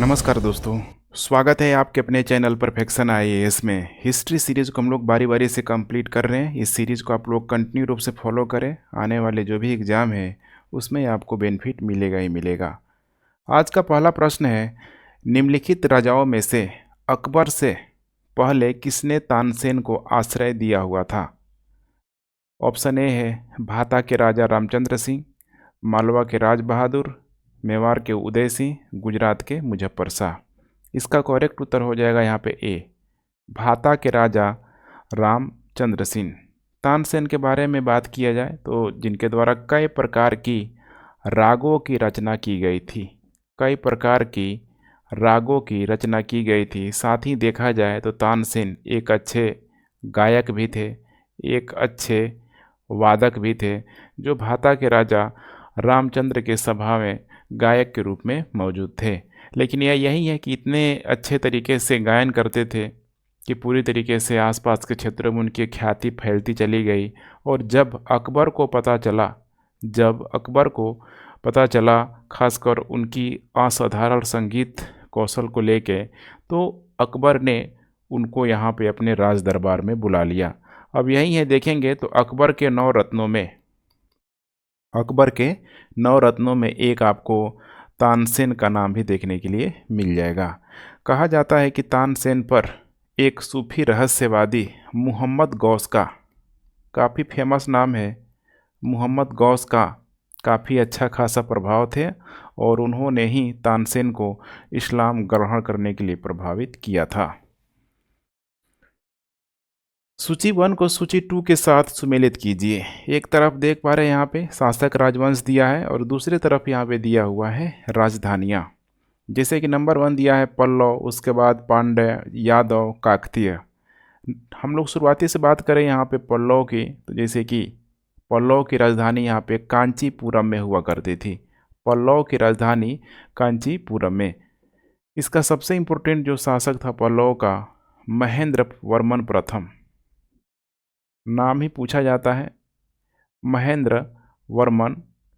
नमस्कार दोस्तों। स्वागत है आपके अपने चैनल परफेक्शन आईएएस में। हिस्ट्री सीरीज़ को हम लोग बारी बारी से कंप्लीट कर रहे हैं। इस सीरीज़ को आप लोग कंटिन्यू रूप से फॉलो करें। आने वाले जो भी एग्ज़ाम है उसमें आपको बेनिफिट मिलेगा ही मिलेगा। आज का पहला प्रश्न है, निम्नलिखित राजाओं में से अकबर से पहले किसने तानसेन को आश्रय दिया हुआ था? ऑप्शन ए है भाता के राजा रामचंद्र सिंह, मालवा के राज बहादुर, मेवाड़ के उदय सिंह, गुजरात के मुजफ्फर शाह। इसका करेक्ट उत्तर हो जाएगा यहाँ पे ए, भाता के राजा रामचंद्र सिंह। तानसेन के बारे में बात किया जाए तो जिनके द्वारा कई प्रकार की रागों की रचना की गई थी, कई प्रकार की रागों की रचना की गई थी। साथ ही देखा जाए तो तानसेन एक अच्छे गायक भी थे, एक अच्छे वादक भी थे, जो भाता के राजा रामचंद्र के सभा में गायक के रूप में मौजूद थे। लेकिन यह यही है कि इतने अच्छे तरीके से गायन करते थे कि पूरी तरीके से आसपास के क्षेत्रों में उनकी ख्याति फैलती चली गई। और जब अकबर को पता चला खासकर उनकी असाधारण संगीत कौशल को लेके, तो अकबर ने उनको यहाँ पे अपने राज दरबार में बुला लिया। अब यही है, देखेंगे तो अकबर के 9 रत्नों में एक आपको तानसेन का नाम भी देखने के लिए मिल जाएगा। कहा जाता है कि तानसेन पर एक सूफी रहस्यवादी मोहम्मद गौस का, काफ़ी फेमस नाम है, मोहम्मद गौस का काफ़ी अच्छा खासा प्रभाव थे और उन्होंने ही तानसेन को इस्लाम ग्रहण करने के लिए प्रभावित किया था। सूची 1 को सूची 2 के साथ सुमेलित कीजिए। एक तरफ देख पा रहे हैं यहाँ पे शासक राजवंश दिया है और दूसरी तरफ यहाँ पे दिया हुआ है राजधानियाँ। जैसे कि नंबर 1 दिया है पल्लव, उसके बाद पांड्य, यादव, काकतीय। हम लोग शुरुआती से बात करें यहाँ पे पल्लव की, तो जैसे कि पल्लव की राजधानी यहाँ पे कांचीपुरम में हुआ करती थी। पल्लव की राजधानी कांचीपुरम में। इसका सबसे इम्पोर्टेंट जो शासक था पल्लव का, महेंद्र वर्मन प्रथम, नाम ही पूछा जाता है, महेंद्र वर्मन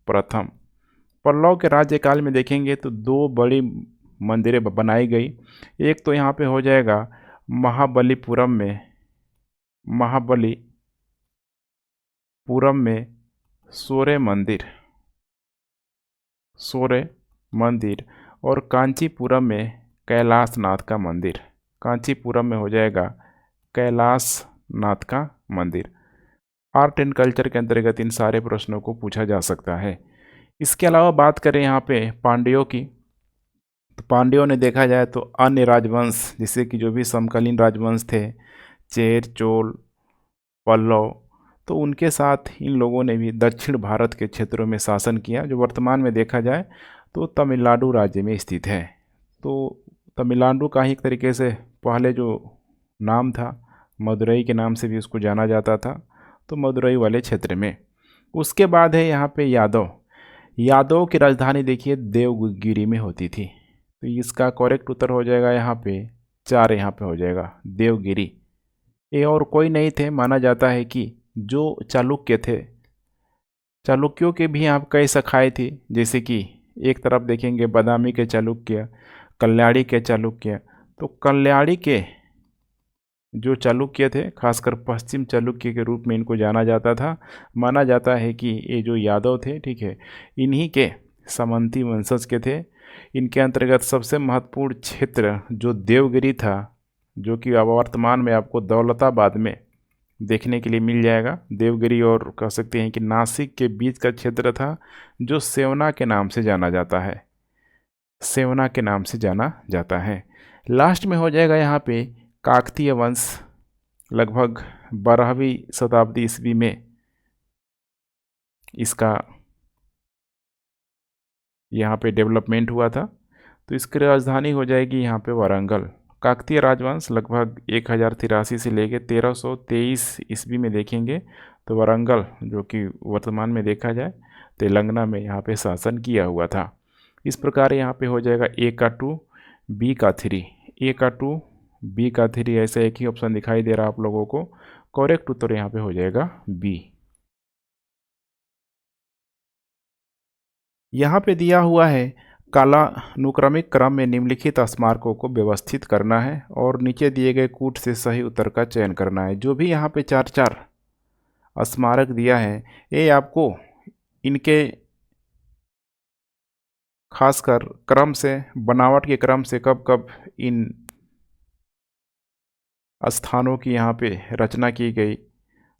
प्रथम। पल्लव के राज्यकाल में देखेंगे तो 2 बड़ी मंदिरें बनाई गई। एक तो यहाँ पे हो जाएगा महाबलीपुरम में सूर्य मंदिर और कांचीपुरम में कैलाशनाथ का मंदिर। कांचीपुरम में हो जाएगा कैलाशनाथ का मंदिर। आर्ट एंड कल्चर के अंतर्गत इन सारे प्रश्नों को पूछा जा सकता है। इसके अलावा बात करें यहाँ पे पांड्यों की, तो पांड्यों ने देखा जाए तो अन्य राजवंश, जैसे कि जो भी समकालीन राजवंश थे, चेर, चोल, पल्लव, तो उनके साथ इन लोगों ने भी दक्षिण भारत के क्षेत्रों में शासन किया, जो वर्तमान में देखा जाए तो तमिलनाडु राज्य में स्थित है। तो तमिलनाडु का ही एक तरीके से पहले जो नाम था, मदुरई के नाम से भी उसको जाना जाता था, तो मदुरई वाले क्षेत्र में। उसके बाद है यहाँ पे यादव की राजधानी देखिए देवगिरी में होती थी। तो इसका करेक्ट उत्तर हो जाएगा यहाँ पे 4, यहाँ पे हो जाएगा देवगिरी। ये और कोई नहीं थे, माना जाता है कि जो चालुक्य थे, चालुक्यों के भी यहाँ कई शाखाएँ थी। जैसे कि एक तरफ देखेंगे बादामी के चालुक्य, कल्याणी के चालुक्य। तो कल्याणी के जो चालुक्य थे, खासकर पश्चिम चालुक्य के रूप में इनको जाना जाता था। माना जाता है कि ये जो यादव थे, ठीक है, इन्हीं के सामंती वंशज के थे। इनके अंतर्गत सबसे महत्वपूर्ण क्षेत्र जो देवगिरी था, जो कि अब वर्तमान में आपको दौलताबाद में देखने के लिए मिल जाएगा। देवगिरी और कह सकते हैं कि नासिक के बीच का क्षेत्र था, जो सेवना के नाम से जाना जाता है। लास्ट में हो जाएगा यहाँ पे काकतीय वंश। लगभग 12वीं शताब्दी ईस्वी में इसका यहाँ पे डेवलपमेंट हुआ था। तो इसकी राजधानी हो जाएगी यहाँ पे वारंगल। काकतीय राजवंश लगभग 1083 से लेके 1323 ईस्वी में देखेंगे तो वारंगल, जो कि वर्तमान में देखा जाए तेलंगाना में, यहाँ पे शासन किया हुआ था। इस प्रकार यहाँ पे हो जाएगा ए का 2, बी का 3, ए का 2, बी का 3, ऐसा एक ही ऑप्शन दिखाई दे रहा है आप लोगों को। करेक्ट उत्तर यहाँ पे हो जाएगा बी। यहाँ पे दिया हुआ है कालानुक्रमिक क्रम में निम्नलिखित स्मारकों को व्यवस्थित करना है और नीचे दिए गए कूट से सही उत्तर का चयन करना है। जो भी यहाँ पे चार चार स्मारक दिया है ये आपको इनके खासकर क्रम से, बनावट के क्रम से कब कब इन स्थानों की यहाँ पे रचना की गई,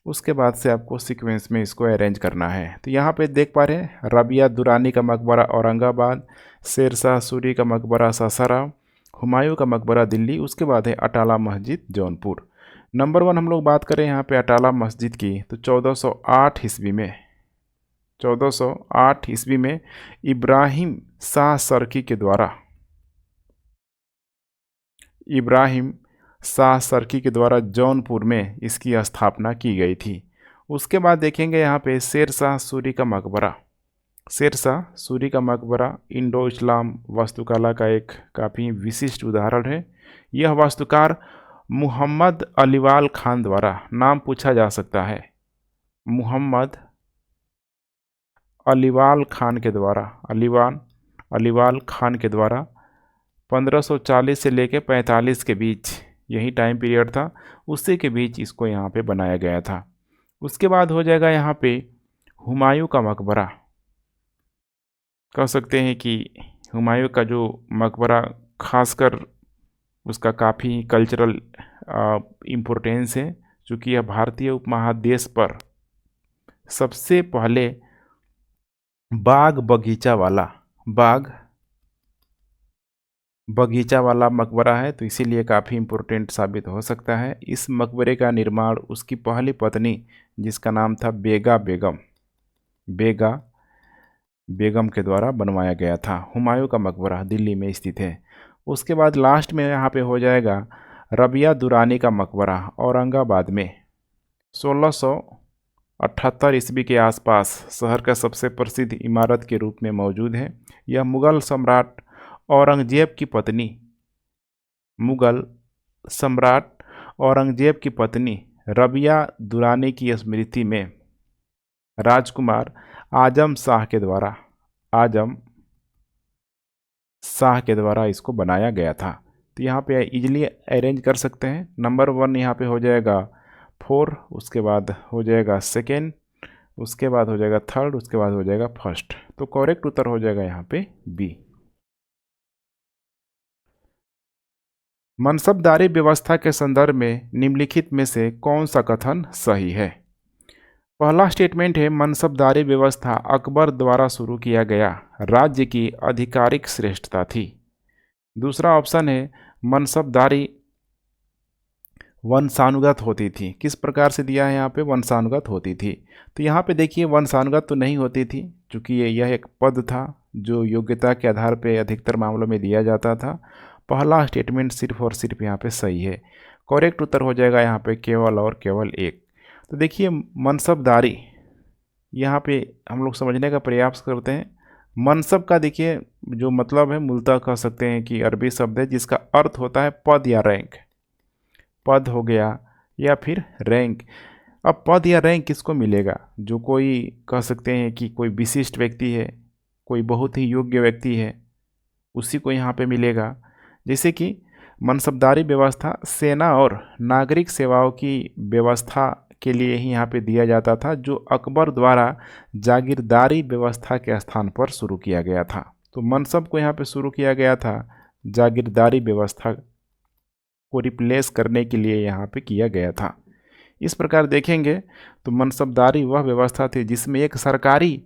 उसके बाद से आपको सीक्वेंस में इसको अरेंज करना है। तो यहाँ पे देख पा रहे हैं रबिया दुरानी का मकबरा औरंगाबाद, शेरशाह सूरी का मकबरा सासाराम, हुमायूं का मकबरा दिल्ली, उसके बाद है अटाला मस्जिद जौनपुर। नंबर 1 हम लोग बात करें यहाँ पे अटाला मस्जिद की, तो 1408 ईस्वी में 1408 ईस्वी में इब्राहिम शाह सरकी के द्वारा जौनपुर में इसकी स्थापना की गई थी। उसके बाद देखेंगे यहाँ पे शेरशाह सूरी का मकबरा। शेरशाह सूरी का मकबरा इंडो इस्लाम वास्तुकला का एक काफ़ी विशिष्ट उदाहरण है। यह वास्तुकार मुहम्मद अलीवाल खान द्वारा, नाम पूछा जा सकता है, मुहम्मद अलीवाल खान के द्वारा 1540 से लेकर 45 के बीच, यही टाइम पीरियड था, उसी के बीच इसको यहाँ पे बनाया गया था। उसके बाद हो जाएगा यहाँ पे हुमायूं का मकबरा। कह सकते हैं कि हुमायूं का जो मकबरा खासकर उसका काफ़ी कल्चरल इम्पोर्टेंस है, चूँकि यह भारतीय उपमहादेश पर सबसे पहले बाग बगीचा वाला मकबरा है, तो इसीलिए काफ़ी इम्पोर्टेंट साबित हो सकता है। इस मकबरे का निर्माण उसकी पहली पत्नी, जिसका नाम था बेगा बेगम के द्वारा बनवाया गया था। हुमायूं का मकबरा दिल्ली में स्थित है। उसके बाद लास्ट में यहाँ पे हो जाएगा रबिया दुरानी का मकबरा औरंगाबाद में 1678 ईस्वी के आसपास शहर का सबसे प्रसिद्ध इमारत के रूप में मौजूद है। यह मुगल सम्राट औरंगजेब की पत्नी रबिया दुरानी की स्मृति में राजकुमार आजम शाह के द्वारा इसको बनाया गया था। तो यहाँ पे इजीली अरेंज कर सकते हैं। नंबर 1 यहाँ पे हो जाएगा 4, उसके बाद हो जाएगा 2, उसके बाद हो जाएगा 3, उसके बाद हो जाएगा 1। तो करेक्ट उत्तर हो जाएगा यहाँ पे बी। मनसबदारी व्यवस्था के संदर्भ में निम्नलिखित में से कौन सा कथन सही है? पहला स्टेटमेंट है मनसबदारी व्यवस्था अकबर द्वारा शुरू किया गया राज्य की आधिकारिक श्रेष्ठता थी। दूसरा ऑप्शन है मनसबदारी वंशानुगत होती थी। किस प्रकार से दिया है यहाँ पे? वंशानुगत होती थी। तो यहाँ पे देखिए वंशानुगत तो नहीं होती थी, क्योंकि यह एक पद था जो योग्यता के आधार पे अधिकतर मामलों में दिया जाता था। पहला स्टेटमेंट सिर्फ और सिर्फ यहाँ पे सही है। करेक्ट उत्तर हो जाएगा यहाँ पे केवल और केवल 1। तो देखिए मनसबदारी, यहाँ पे हम लोग समझने का प्रयास करते हैं। मनसब का देखिए जो मतलब है, मूलतः कह सकते हैं कि अरबी शब्द है जिसका अर्थ होता है पद या रैंक। पद हो गया या फिर रैंक। अब पद या रैंक किसको मिलेगा? जो कोई कह सकते हैं कि कोई विशिष्ट व्यक्ति है, कोई बहुत ही योग्य व्यक्ति है, उसी को यहाँ पे मिलेगा। जैसे कि मनसबदारी व्यवस्था सेना और नागरिक सेवाओं की व्यवस्था के लिए ही यहाँ पे दिया जाता था, जो अकबर द्वारा जागीरदारी व्यवस्था के स्थान पर शुरू किया गया था। तो मनसब को यहाँ पे शुरू किया गया था जागीरदारी व्यवस्था को रिप्लेस करने के लिए यहाँ पे किया गया था। इस प्रकार देखेंगे तो मनसबदारी वह व्यवस्था थी जिसमें एक सरकारी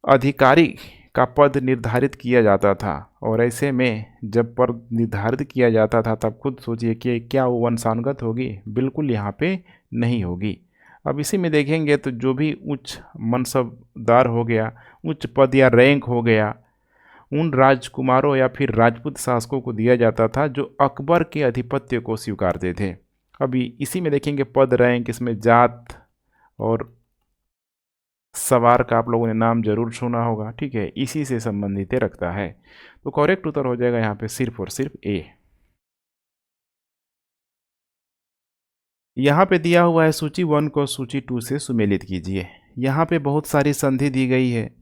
अधिकारी का पद निर्धारित किया जाता था, और ऐसे में जब पद निर्धारित किया जाता था तब खुद सोचिए कि क्या वो वंशानुगत होगी? बिल्कुल यहाँ पे नहीं होगी। अब इसी में देखेंगे तो जो भी उच्च मनसबदार हो गया, उच्च पद या रैंक हो गया, उन राजकुमारों या फिर राजपूत शासकों को दिया जाता था जो अकबर के आधिपत्य को स्वीकारते थे। अभी इसी में देखेंगे पद रैंक, इसमें जात और सवार का आप लोगों ने नाम जरूर सुना होगा, ठीक है, इसी से संबंधित रखता है। तो करेक्ट उत्तर हो जाएगा यहाँ पे सिर्फ और सिर्फ ए। यहाँ पे दिया हुआ है सूची 1 को सूची 2 से सुमेलित कीजिए। यहाँ पे बहुत सारी संधि दी गई है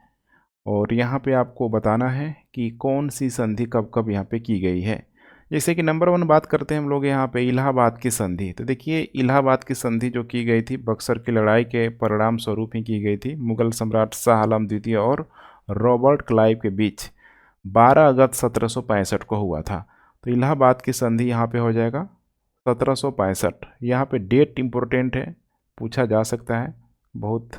और यहाँ पे आपको बताना है कि कौन सी संधि कब कब यहाँ पे की गई है। जैसे कि नंबर 1 बात करते हैं हम लोग यहाँ पे इलाहाबाद की संधि। तो देखिए इलाहाबाद की संधि जो की गई थी बक्सर की लड़ाई के परिणाम स्वरूप ही की गई थी। मुगल सम्राट शाह आलम द्वितीय और रॉबर्ट क्लाइव के बीच 12 अगस्त 1765 को हुआ था। तो इलाहाबाद की संधि यहाँ पे हो जाएगा 1765। यहाँ पे डेट इम्पोर्टेंट है, पूछा जा सकता है, बहुत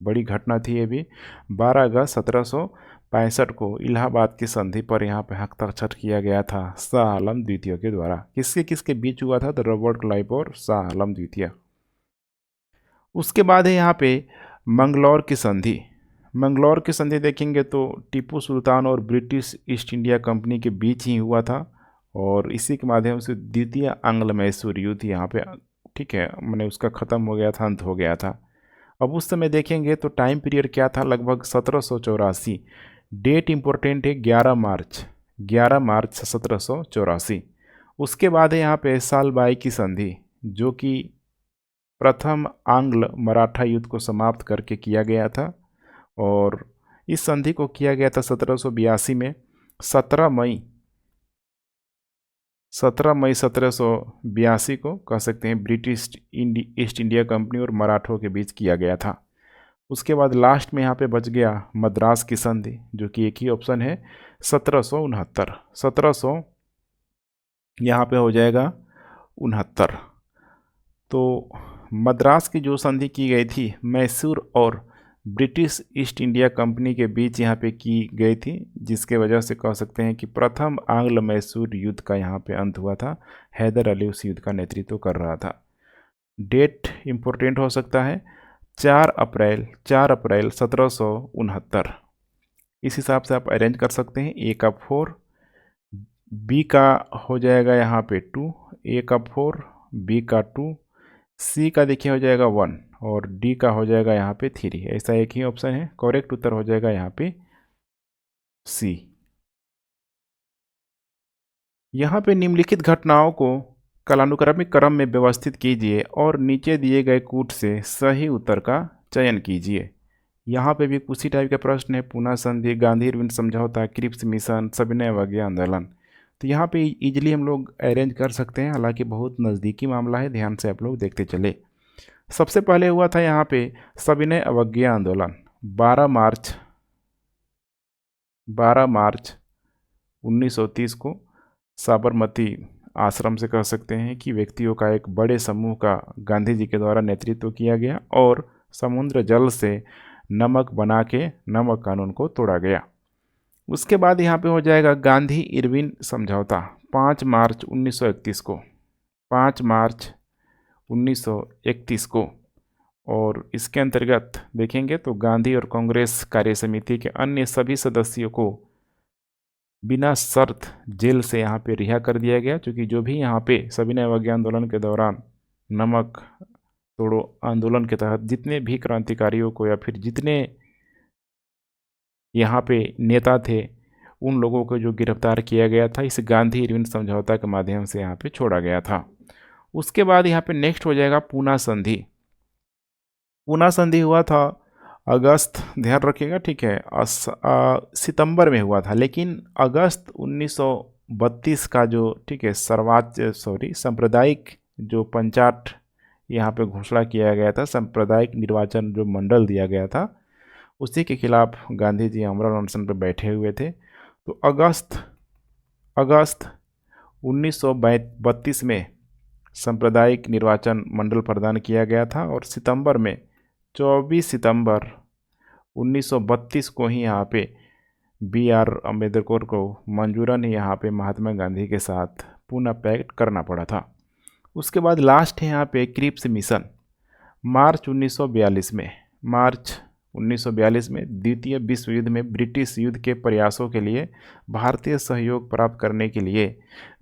बड़ी घटना थी ये भी। 12 अगस्त 1765 को इलाहाबाद की संधि पर यहाँ पे हस्ताक्षर किया गया था शाह आलम द्वितीय के द्वारा। किसके किसके बीच हुआ था? तो रॉबर्ट क्लाइव और शाह आलम द्वितीय। उसके बाद है यहाँ पे मंगलौर की संधि। मंगलौर की संधि देखेंगे तो टीपू सुल्तान और ब्रिटिश ईस्ट इंडिया कंपनी के बीच ही हुआ था और इसी के माध्यम से द्वितीय आंग्ल मैसूर युद्ध यहाँ पे, ठीक है, मैंने उसका ख़त्म हो गया था, अंत हो गया था। अब उस समय देखेंगे तो टाइम पीरियड क्या था? लगभग 1784। डेट इम्पोर्टेंट है 11 मार्च, 11 मार्च 1784। उसके बाद है यहाँ पे साल बाई की संधि जो कि प्रथम आंग्ल मराठा युद्ध को समाप्त करके किया गया था और इस संधि को किया गया था 1782 में। 17 मई 1782 को कह सकते हैं ब्रिटिश ईस्ट इंडिया कंपनी और मराठों के बीच किया गया था। उसके बाद लास्ट में यहाँ पे बच गया मद्रास की संधि जो कि एक ही ऑप्शन है 1769। 1700 यहाँ पे हो जाएगा 69। तो मद्रास की जो संधि की गई थी मैसूर और ब्रिटिश ईस्ट इंडिया कंपनी के बीच यहाँ पे की गई थी, जिसके वजह से कह सकते हैं कि प्रथम आंग्ल मैसूर युद्ध का यहाँ पे अंत हुआ था। हैदर अली उस युद्ध का नेतृत्व कर रहा था। डेट इम्पोर्टेंट हो सकता है 4 अप्रैल 1769। इस हिसाब से आप अरेंज कर सकते हैं। ए का 4, बी का हो जाएगा यहाँ पे 2, ए का 4, बी का 2, सी का देखिए हो जाएगा 1 और डी का हो जाएगा यहाँ पे 3। ऐसा एक ही ऑप्शन है, करेक्ट उत्तर हो जाएगा यहाँ पे सी। यहाँ पे निम्नलिखित घटनाओं को कालानुक्रमिक क्रम में व्यवस्थित कीजिए और नीचे दिए गए कूट से सही उत्तर का चयन कीजिए। यहाँ पे भी उसी टाइप के प्रश्न है। पूना संधि, गांधी इरविन समझौता, क्रिप्स मिशन, सविनय अवज्ञा आंदोलन। तो यहाँ पे इजीली हम लोग अरेंज कर सकते हैं, हालांकि बहुत नज़दीकी मामला है, ध्यान से आप लोग देखते चले। सबसे पहले हुआ था यहाँ पे सविनय अवज्ञा आंदोलन 12 मार्च 1930 को साबरमती आश्रम से कह सकते हैं कि व्यक्तियों का एक बड़े समूह का गांधी जी के द्वारा नेतृत्व किया गया और समुद्र जल से नमक बना के नमक कानून को तोड़ा गया। उसके बाद यहाँ पे हो जाएगा गांधी इरविन समझौता 5 मार्च 1931 को, 5 मार्च 1931 को। और इसके अंतर्गत देखेंगे तो गांधी और कांग्रेस कार्य समिति के अन्य सभी सदस्यों को बिना शर्त जेल से यहाँ पे रिहा कर दिया गया, क्योंकि जो भी यहाँ पे सविनय अवज्ञा आंदोलन के दौरान नमक तोड़ो आंदोलन के तहत जितने भी क्रांतिकारियों को या फिर जितने यहाँ पे नेता थे उन लोगों को जो गिरफ्तार किया गया था इस गांधी इरविन समझौता के माध्यम से यहाँ पे छोड़ा गया था। उसके बाद यहाँ पे नेक्स्ट हो जाएगा पूना संधि। पूना संधि हुआ था अगस्त, ध्यान रखिएगा, ठीक है, सितंबर में हुआ था, लेकिन अगस्त 1932 का जो, ठीक है, सांप्रदायिक जो पंचायत यहाँ पे घोषणा किया गया था, सांप्रदायिक निर्वाचन जो मंडल दिया गया था, उसी के खिलाफ गांधी जी आमरण अनशन पर बैठे हुए थे। तो अगस्त 1932 में सांप्रदायिक निर्वाचन मंडल प्रदान किया गया था और सितंबर में 24 सितंबर 1932 को ही यहाँ पे B.R. अम्बेडकर को मंजूरन ही यहाँ पे महात्मा गांधी के साथ पुनः पैक्ट करना पड़ा था। उसके बाद लास्ट है यहाँ पे क्रिप्स मिशन मार्च 1942 में द्वितीय विश्व युद्ध में ब्रिटिश युद्ध के प्रयासों के लिए भारतीय सहयोग प्राप्त करने के लिए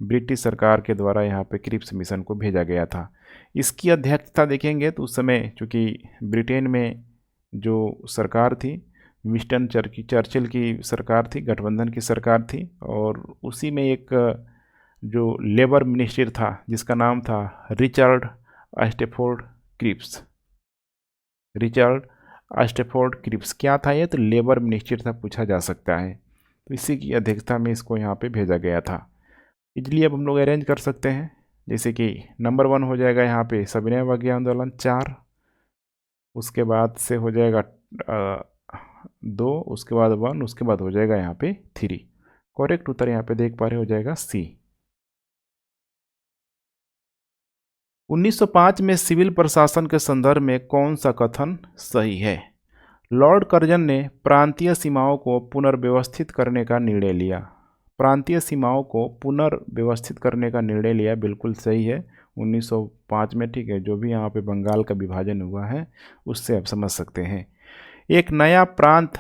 ब्रिटिश सरकार के द्वारा यहाँ पे क्रिप्स मिशन को भेजा गया था। इसकी अध्यक्षता देखेंगे तो उस समय चूँकि ब्रिटेन में जो सरकार थी विंस्टन चर्चिल की सरकार थी, गठबंधन की सरकार थी, और उसी में एक जो लेबर मिनिस्टर था जिसका नाम था Richard Stafford Cripps. Stafford Cripps. क्या था ये? तो लेबर मिनिस्टर था, पूछा जा सकता है। तो इसी की अध्यक्षता में इसको यहाँ पे भेजा गया था। इजली अब हम लोग अरेंज कर सकते हैं, जैसे कि नंबर 1 हो जाएगा यहाँ पे सविनय अवज्ञा आंदोलन 4, उसके बाद से हो जाएगा 2, उसके बाद 1, उसके बाद हो जाएगा यहाँ पे 3। करेक्ट उत्तर यहाँ पे देख पा रहे हो जाएगा सी। 1905 में सिविल प्रशासन के संदर्भ में कौन सा कथन सही है? लॉर्ड कर्जन ने प्रांतीय सीमाओं को पुनर्व्यवस्थित करने का निर्णय लिया। प्रांतीय सीमाओं को पुनर्व्यवस्थित करने का निर्णय लिया, बिल्कुल सही है 1905 में। ठीक है, जो भी यहाँ पे बंगाल का विभाजन हुआ है उससे आप समझ सकते हैं। एक नया प्रांत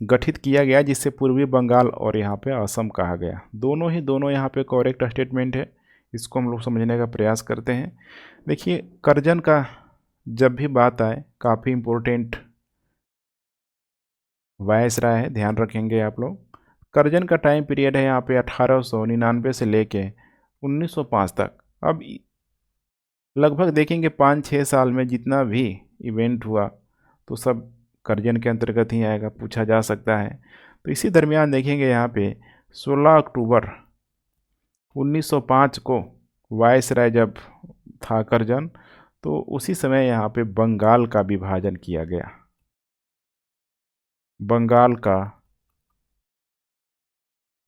गठित किया गया जिसे पूर्वी बंगाल और यहाँ पे असम कहा गया। दोनों यहाँ पे करेक्ट स्टेटमेंट है, इसको हम लोग समझने का प्रयास करते हैं। देखिए, कर्जन का जब भी बात आए काफ़ी इम्पोर्टेंट वायसराय है, ध्यान रखेंगे आप लोग। कर्जन का टाइम पीरियड है यहाँ पे 1899 से लेके 1905 तक। अब लगभग देखेंगे 5-6 साल में जितना भी इवेंट हुआ तो सब कर्जन के अंतर्गत ही आएगा, पूछा जा सकता है। तो इसी दरमियान देखेंगे यहाँ पे 16 अक्टूबर 1905 को वायसराय जब था कर्जन, तो उसी समय यहाँ पे बंगाल का विभाजन किया गया। बंगाल का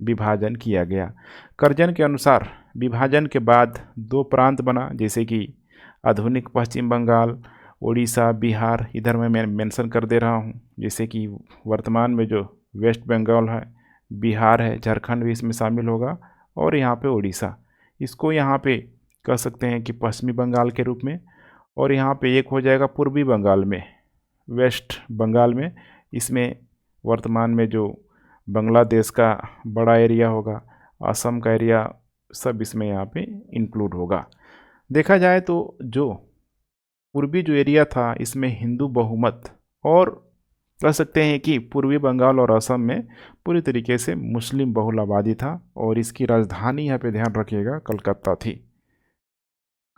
विभाजन किया गया। कर्जन के अनुसार विभाजन के बाद 2 प्रांत बना, जैसे कि आधुनिक पश्चिम बंगाल, उड़ीसा, बिहार। इधर मैं मेंशन कर दे रहा हूँ, जैसे कि वर्तमान में जो वेस्ट बंगाल है, बिहार है, झारखंड भी इसमें शामिल होगा, और यहाँ पे उड़ीसा। इसको यहाँ पे कह सकते हैं कि पश्चिमी बंगाल के रूप में। और यहाँ पे एक हो जाएगा पूर्वी बंगाल में, वेस्ट बंगाल में। इसमें वर्तमान में जो बांग्लादेश का बड़ा एरिया होगा, असम का एरिया, सब इसमें यहाँ पे इंक्लूड होगा। देखा जाए तो जो पूर्वी जो एरिया था इसमें हिंदू बहुमत, और कह सकते हैं कि पूर्वी बंगाल और असम में पूरी तरीके से मुस्लिम बहुल आबादी था, और इसकी राजधानी यहाँ पे ध्यान रखिएगा कलकत्ता थी।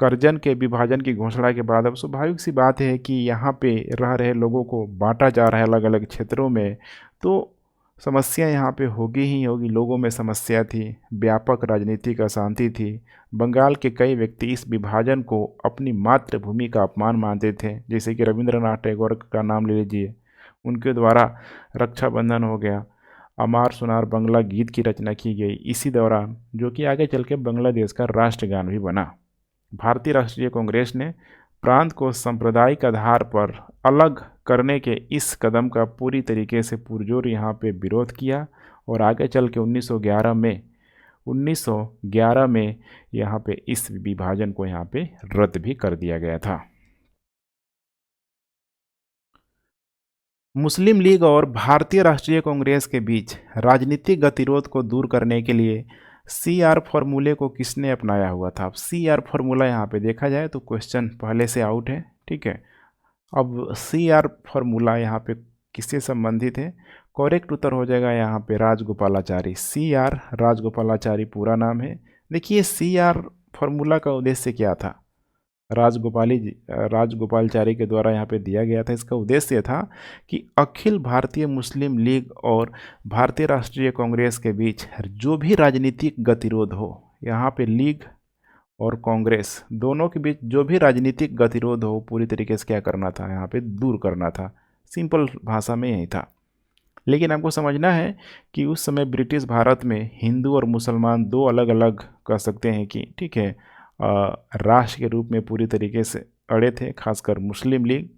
कर्जन के विभाजन की घोषणा के बाद अब स्वाभाविक सी बात है कि यहाँ पे रह रहे लोगों को बांटा जा रहा है अलग अलग क्षेत्रों में, तो समस्या यहाँ पे होगी ही होगी। लोगों में समस्या थी, व्यापक राजनीतिक अशांति थी। बंगाल के कई व्यक्ति इस विभाजन को अपनी मातृभूमि का अपमान मानते थे, जैसे कि रविंद्रनाथ टैगोर का नाम ले लीजिए, उनके द्वारा रक्षाबंधन हो गया, अमार सुनार बंगला गीत की रचना की गई इसी दौरान, जो कि आगे चल के बांग्लादेश का राष्ट्रगान भी बना। भारतीय राष्ट्रीय कांग्रेस ने प्रांत को सांप्रदायिक आधार पर अलग करने के इस कदम का पूरी तरीके से पुरजोर यहाँ पे विरोध किया, और आगे चल के 1911 में यहाँ पे इस विभाजन को यहाँ पे रद्द भी कर दिया गया था। मुस्लिम लीग और भारतीय राष्ट्रीय कांग्रेस के बीच राजनीतिक गतिरोध को दूर करने के लिए CR फॉर्मूले को किसने अपनाया हुआ था? अब CR फॉर्मूला यहाँ पे देखा जाए तो क्वेश्चन पहले से आउट है, ठीक है। अब CR फॉर्मूला यहाँ पे किससे संबंधित है? करेक्ट उत्तर हो जाएगा यहाँ पे राजगोपालाचारी। CR राजगोपालाचारी पूरा नाम है। देखिए, CR फॉर्मूला का उद्देश्य क्या था? राजगोपालाचारी के द्वारा यहाँ पे दिया गया था। इसका उद्देश्य था कि अखिल भारतीय मुस्लिम लीग और भारतीय राष्ट्रीय कांग्रेस के बीच जो भी राजनीतिक गतिरोध हो, यहाँ पे लीग और कांग्रेस दोनों के बीच जो भी राजनीतिक गतिरोध हो, पूरी तरीके से क्या करना था? यहाँ पे दूर करना था। सिंपल भाषा में यही था। लेकिन आपको समझना है कि उस समय ब्रिटिश भारत में हिंदू और मुसलमान 2 अलग अलग कह सकते हैं कि, ठीक है, राष्ट्र के रूप में पूरी तरीके से अड़े थे, खासकर मुस्लिम लीग।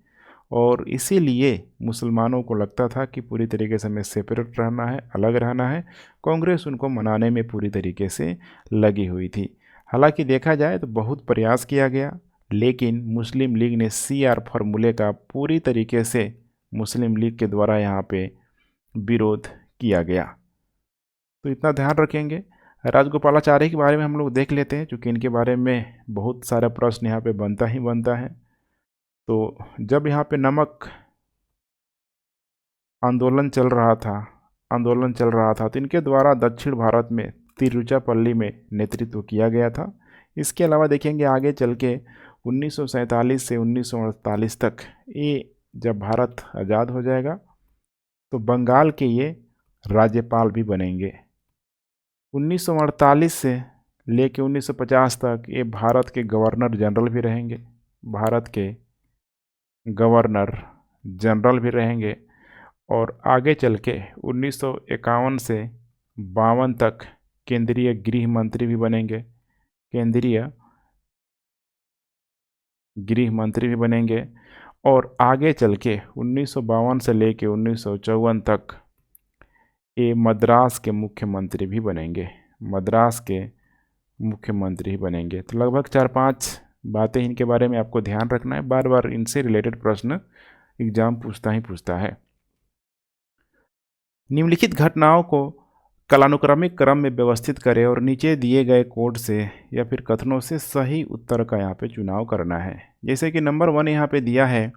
और इसीलिए मुसलमानों को लगता था कि पूरी तरीके से हमें सेपरेट रहना है, अलग रहना है। कांग्रेस उनको मनाने में पूरी तरीके से लगी हुई थी। हालांकि देखा जाए तो बहुत प्रयास किया गया, लेकिन मुस्लिम लीग ने CR फॉर्मूले का पूरी तरीके से मुस्लिम लीग के द्वारा यहाँ पे विरोध किया गया। तो इतना ध्यान रखेंगे। राजगोपालाचारी के बारे में हम लोग देख लेते हैं, क्योंकि इनके बारे में बहुत सारा प्रश्न यहाँ पे बनता ही बनता है। तो जब यहाँ पे नमक आंदोलन चल रहा था तो इनके द्वारा दक्षिण भारत में तिरुचिरापल्ली में नेतृत्व किया गया था। इसके अलावा देखेंगे आगे चल के 1947 से 1948 तक ये जब भारत आज़ाद हो जाएगा तो बंगाल के ये राज्यपाल भी बनेंगे। 1948 से लेके 1950 तक ये भारत के गवर्नर जनरल भी रहेंगे। भारत के गवर्नर जनरल भी रहेंगे और आगे चल के 1951 से 52 तक केंद्रीय गृह मंत्री भी बनेंगे। केंद्रीय गृह मंत्री भी बनेंगे और आगे चल के 1952 से लेके 1954 तक ये मद्रास के मुख्यमंत्री भी बनेंगे। मद्रास के मुख्यमंत्री ही बनेंगे। तो लगभग 4-5 बातें इनके बारे में आपको ध्यान रखना है। बार बार इनसे रिलेटेड प्रश्न एग्जाम पूछता है। निम्नलिखित घटनाओं को कालानुक्रमिक क्रम में व्यवस्थित करें और नीचे दिए गए कोड से या फिर कथनों से सही उत्तर का यहाँ पे चुनाव करना है। जैसे कि नंबर 1 यहाँ पे दिया है,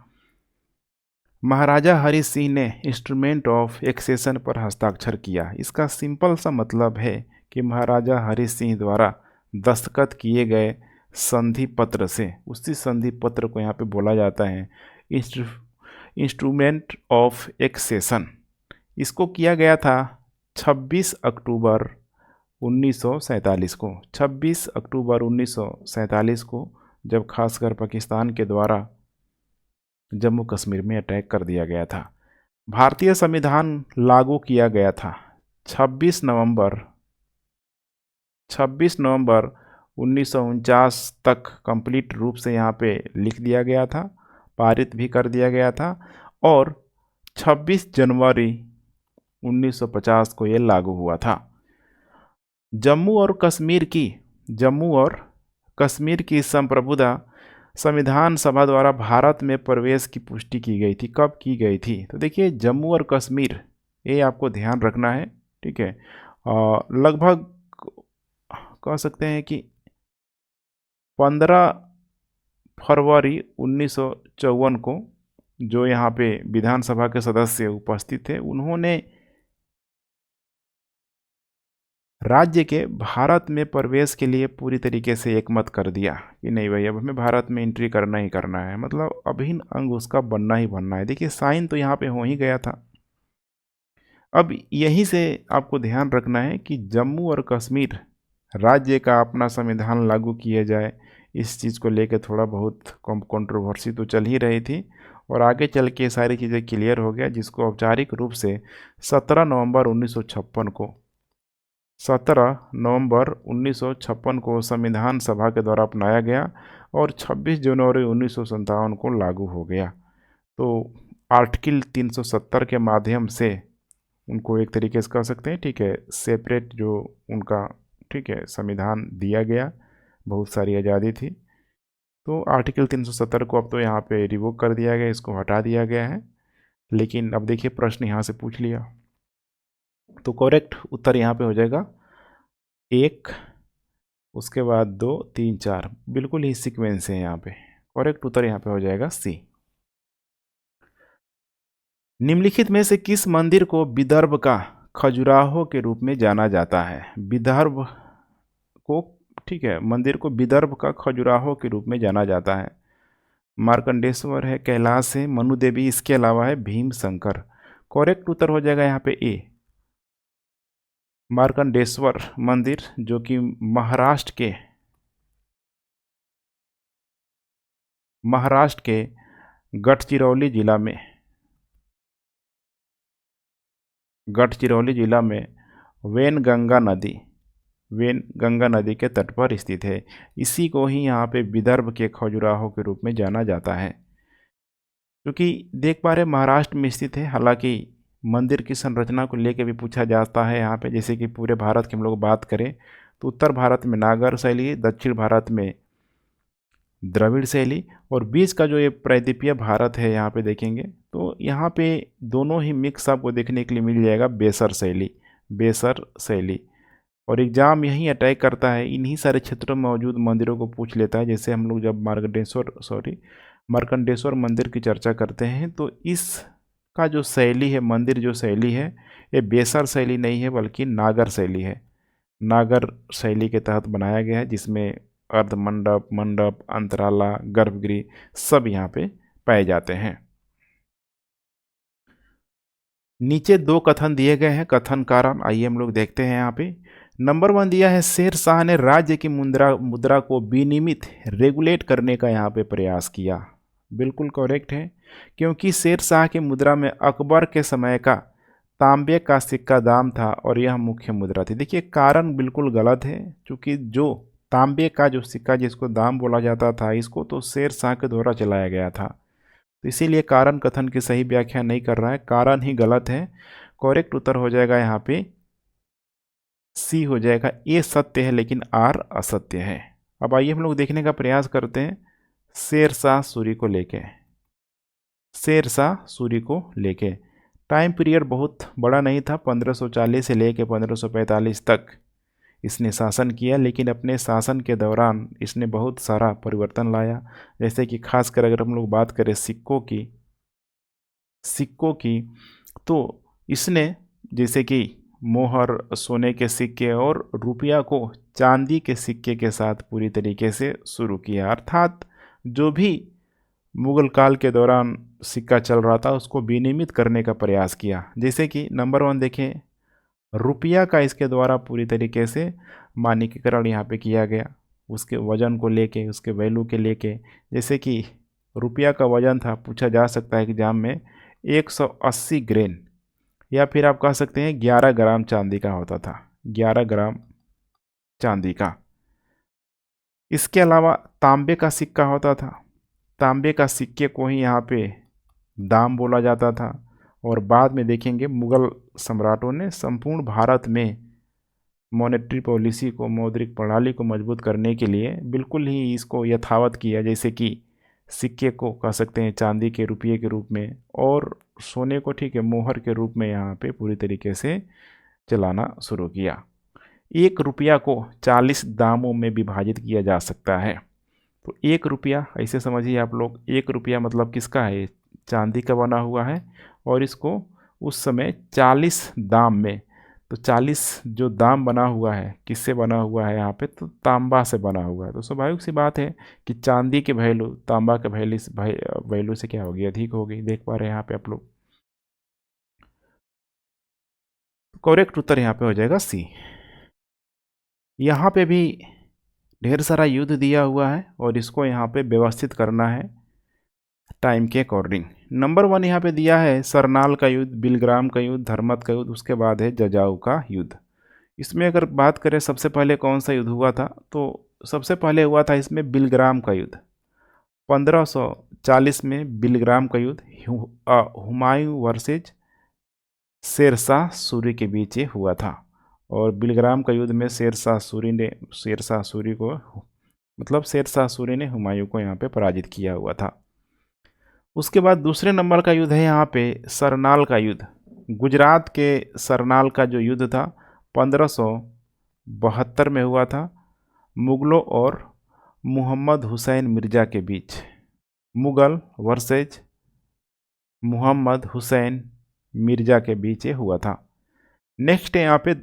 महाराजा हरि सिंह ने इंस्ट्रूमेंट ऑफ एक्सेशन पर हस्ताक्षर किया। इसका सिंपल सा मतलब है कि महाराजा हरि सिंह द्वारा दस्तखत किए गए संधि पत्र से, उसी संधि पत्र को यहाँ पे बोला जाता है इंस्ट्रूमेंट ऑफ एक्सेशन। इसको किया गया था 26 अक्टूबर 1947 को। 26 अक्टूबर 1947 को जब खासकर पाकिस्तान के द्वारा जम्मू कश्मीर में अटैक कर दिया गया था। भारतीय संविधान लागू किया गया था 26 नवंबर 1949 तक कंप्लीट रूप से यहाँ पे लिख दिया गया था, पारित भी कर दिया गया था और 26 जनवरी 1950 को ये लागू हुआ था। जम्मू और कश्मीर की संप्रभुता संविधान सभा द्वारा भारत में प्रवेश की पुष्टि की गई थी। कब की गई थी? तो देखिए, जम्मू और कश्मीर, ये आपको ध्यान रखना है, ठीक है। लगभग कह सकते हैं कि 15 फरवरी 1954 को जो यहाँ पे विधानसभा के सदस्य उपस्थित थे, उन्होंने राज्य के भारत में प्रवेश के लिए पूरी तरीके से एकमत कर दिया कि नहीं भाई, अब हमें भारत में एंट्री करना ही करना है, मतलब अभिन्न अंग उसका बनना ही बनना है। देखिए, साइन तो यहाँ पे हो ही गया था। अब यहीं से आपको ध्यान रखना है कि जम्मू और कश्मीर राज्य का अपना संविधान लागू किया जाए, इस चीज़ को लेकर थोड़ा बहुत कंट्रोवर्सी तो चल ही रही थी और आगे चल के सारी चीज़ें क्लियर हो गया, जिसको औपचारिक रूप से 17 नवंबर 1956 को संविधान सभा के द्वारा अपनाया गया और 26 जनवरी 1957 को लागू हो गया। तो आर्टिकल 370 के माध्यम से उनको एक तरीके से कह सकते हैं, ठीक है, सेपरेट जो उनका, ठीक है, संविधान दिया गया, बहुत सारी आज़ादी थी। तो आर्टिकल 370 को अब तो यहाँ पे रिवोक कर दिया गया, इसको हटा दिया गया है। लेकिन अब देखिए, प्रश्न यहाँ से पूछ लिया तो करेक्ट उत्तर यहाँ पे हो जाएगा 1, उसके बाद 2, 3, 4, बिल्कुल ही सीक्वेंस है यहाँ पे। करेक्ट उत्तर यहाँ पे हो जाएगा सी। निम्नलिखित में से किस मंदिर को विदर्भ का खजुराहो के रूप में जाना जाता है? विदर्भ को, ठीक है, मंदिर को विदर्भ का खजुराहो के रूप में जाना जाता है। मार्कंडेश्वर है, कैलाश है, मनु देवी, इसके अलावा है भीम शंकर। करेक्ट उत्तर हो जाएगा यहाँ पे ए, मार्कंडेश्वर मंदिर, जो कि महाराष्ट्र के गढ़चिरौली जिला में वेनगंगा नदी के तट पर स्थित है। इसी को ही यहाँ पे विदर्भ के खजुराहो के रूप में जाना जाता है। क्योंकि देख पा रहे महाराष्ट्र में स्थित है, हालांकि मंदिर की संरचना को लेकर भी पूछा जाता है यहाँ पे। जैसे कि पूरे भारत की हम लोग बात करें तो उत्तर भारत में नागर शैली, दक्षिण भारत में द्रविड़ शैली और बीच का जो ये प्रायद्वीपीय भारत है, यहाँ पे देखेंगे तो यहाँ पे दोनों ही मिक्स आपको देखने के लिए मिल जाएगा, बेसर शैली। और एग्जाम यहीं अटैक करता है, इन्हीं सारे क्षेत्रों में मौजूद मंदिरों को पूछ लेता है। जैसे हम लोग जब मार्कंडेश्वर मंदिर की चर्चा करते हैं तो इसका जो शैली है, मंदिर जो शैली है, ये बेसर शैली नहीं है बल्कि नागर शैली है। नागर शैली के तहत बनाया गया है, जिसमें अर्धमंडप, मंडप, अंतराला, गर्भगृह सब यहाँ पे पाए जाते हैं। नीचे दो कथन दिए गए हैं, कथन कारण आइए हम लोग देखते हैं। यहाँ पे नंबर 1 दिया है, शेर शाह ने राज्य की मुद्रा मुद्रा को विनियमित रेगुलेट करने का यहाँ पे प्रयास किया। बिल्कुल करेक्ट है, क्योंकि शेर शाह की मुद्रा में अकबर के समय का तांबे का सिक्का दाम था और यह मुख्य मुद्रा थी। देखिए कारण बिल्कुल गलत है, क्योंकि जो तांबे का जो सिक्का जिसको दाम बोला जाता था, इसको तो शेर शाह के द्वारा चलाया गया था, तो इसीलिए कारण कथन की सही व्याख्या नहीं कर रहा है, कारण ही गलत है। करेक्ट उत्तर हो जाएगा यहाँ पे सी हो जाएगा। ए सत्य है लेकिन आर असत्य है। अब आइए हम लोग देखने का प्रयास करते हैं शेर शाह सूरी को लेके। शेर शाह सूरी को लेके टाइम पीरियड बहुत बड़ा नहीं था, 1540 से लेके 1545 तक इसने शासन किया, लेकिन अपने शासन के दौरान इसने बहुत सारा परिवर्तन लाया। जैसे कि खासकर अगर हम लोग बात करें सिक्कों की तो इसने जैसे कि मोहर, सोने के सिक्के और रुपया को चांदी के सिक्के के साथ पूरी तरीके से शुरू किया। अर्थात जो भी मुगल काल के दौरान सिक्का चल रहा था उसको विनियमित करने का प्रयास किया। जैसे कि नंबर 1 देखें, रुपया का इसके द्वारा पूरी तरीके से मानकीकरण यहाँ पे किया गया, उसके वजन को लेके, उसके वैल्यू के लेके। जैसे कि रुपया का वजन था, पूछा जा सकता है एग्जाम में 180 ग्रेन, या फिर आप कह सकते हैं 11 ग्राम चांदी का होता था, 11 ग्राम चांदी का। इसके अलावा तांबे का सिक्का होता था, तांबे का सिक्के को ही यहाँ पे दाम बोला जाता था। और बाद में देखेंगे मुगल सम्राटों ने संपूर्ण भारत में मॉनेटरी पॉलिसी को, मौद्रिक प्रणाली को मजबूत करने के लिए बिल्कुल ही इसको यथावत किया। जैसे कि सिक्के को कह सकते हैं चांदी के रुपये के रूप में, और सोने को ठीक है मोहर के रूप में यहाँ पे पूरी तरीके से चलाना शुरू किया। 1 रुपया को 40 दामों में विभाजित किया जा सकता है। तो 1 रुपया ऐसे समझिए आप लोग, 1 रुपया मतलब किसका है, चांदी का बना हुआ है, और इसको उस समय 40 दाम में, तो 40 जो दाम बना हुआ है किससे बना हुआ है यहाँ पे, तो तांबा से बना हुआ है। तो स्वाभाविक सी बात है कि चांदी के वैल्यू तांबा के वैल्यू से क्या होगी, अधिक होगी। देख पा रहे हैं यहाँ पे आप लोग। करेक्ट उत्तर यहाँ पे हो जाएगा सी। यहाँ पे भी ढेर सारा युद्ध दिया हुआ है और इसको यहाँ पे व्यवस्थित करना है टाइम के अकॉर्डिंग। नंबर 1 यहाँ पे दिया है सरनाल का युद्ध, बिलग्राम का युद्ध, धर्मत का युद्ध, उसके बाद है जजाऊ का युद्ध। इसमें अगर बात करें सबसे पहले कौन सा युद्ध हुआ था, तो सबसे पहले हुआ था इसमें बिलग्राम का युद्ध। 1540 में बिलग्राम का युद्ध हुमायूं वर्सेज शेरशाह सूरी के बीच ये हुआ था। और बिलग्राम का युद्ध में शेरशाह सूरी ने हुमायूं को यहाँ पे पराजित किया हुआ था। उसके बाद दूसरे नंबर का युद्ध है यहाँ पे सरनाल का युद्ध। गुजरात के सरनाल का जो युद्ध था 1572 में हुआ था, मुगलों और मोहम्मद हुसैन मिर्ज़ा के बीच। मुगल वर्सेज मोहम्मद हुसैन मिर्ज़ा के बीच ये हुआ था। नेक्स्ट है यहाँ पे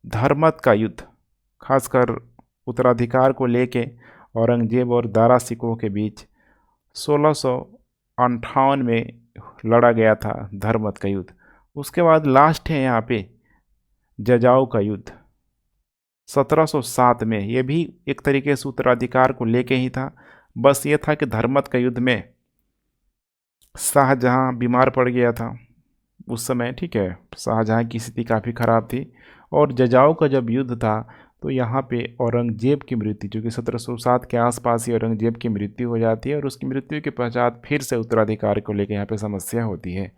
धर्मत का युद्ध, खासकर उत्तराधिकार को लेके औरंगजेब और दारा सिकोह के बीच 1658 में लड़ा गया था धर्मत का युद्ध। उसके बाद लास्ट है यहाँ पे जजाऊ का युद्ध 1707 में। ये भी एक तरीके से उत्तराधिकार को लेके ही था, बस ये था कि धर्मत का युद्ध में शाहजहां बीमार पड़ गया था उस समय, ठीक है, शाहजहां की स्थिति काफ़ी ख़राब थी। और जजाऊ का जब युद्ध था तो यहाँ पे औरंगजेब की मृत्यु, जो कि 1707 के आसपास ही औरंगजेब की मृत्यु हो जाती है, और उसकी मृत्यु के पश्चात फिर से उत्तराधिकार को लेकर यहाँ पे समस्या होती है।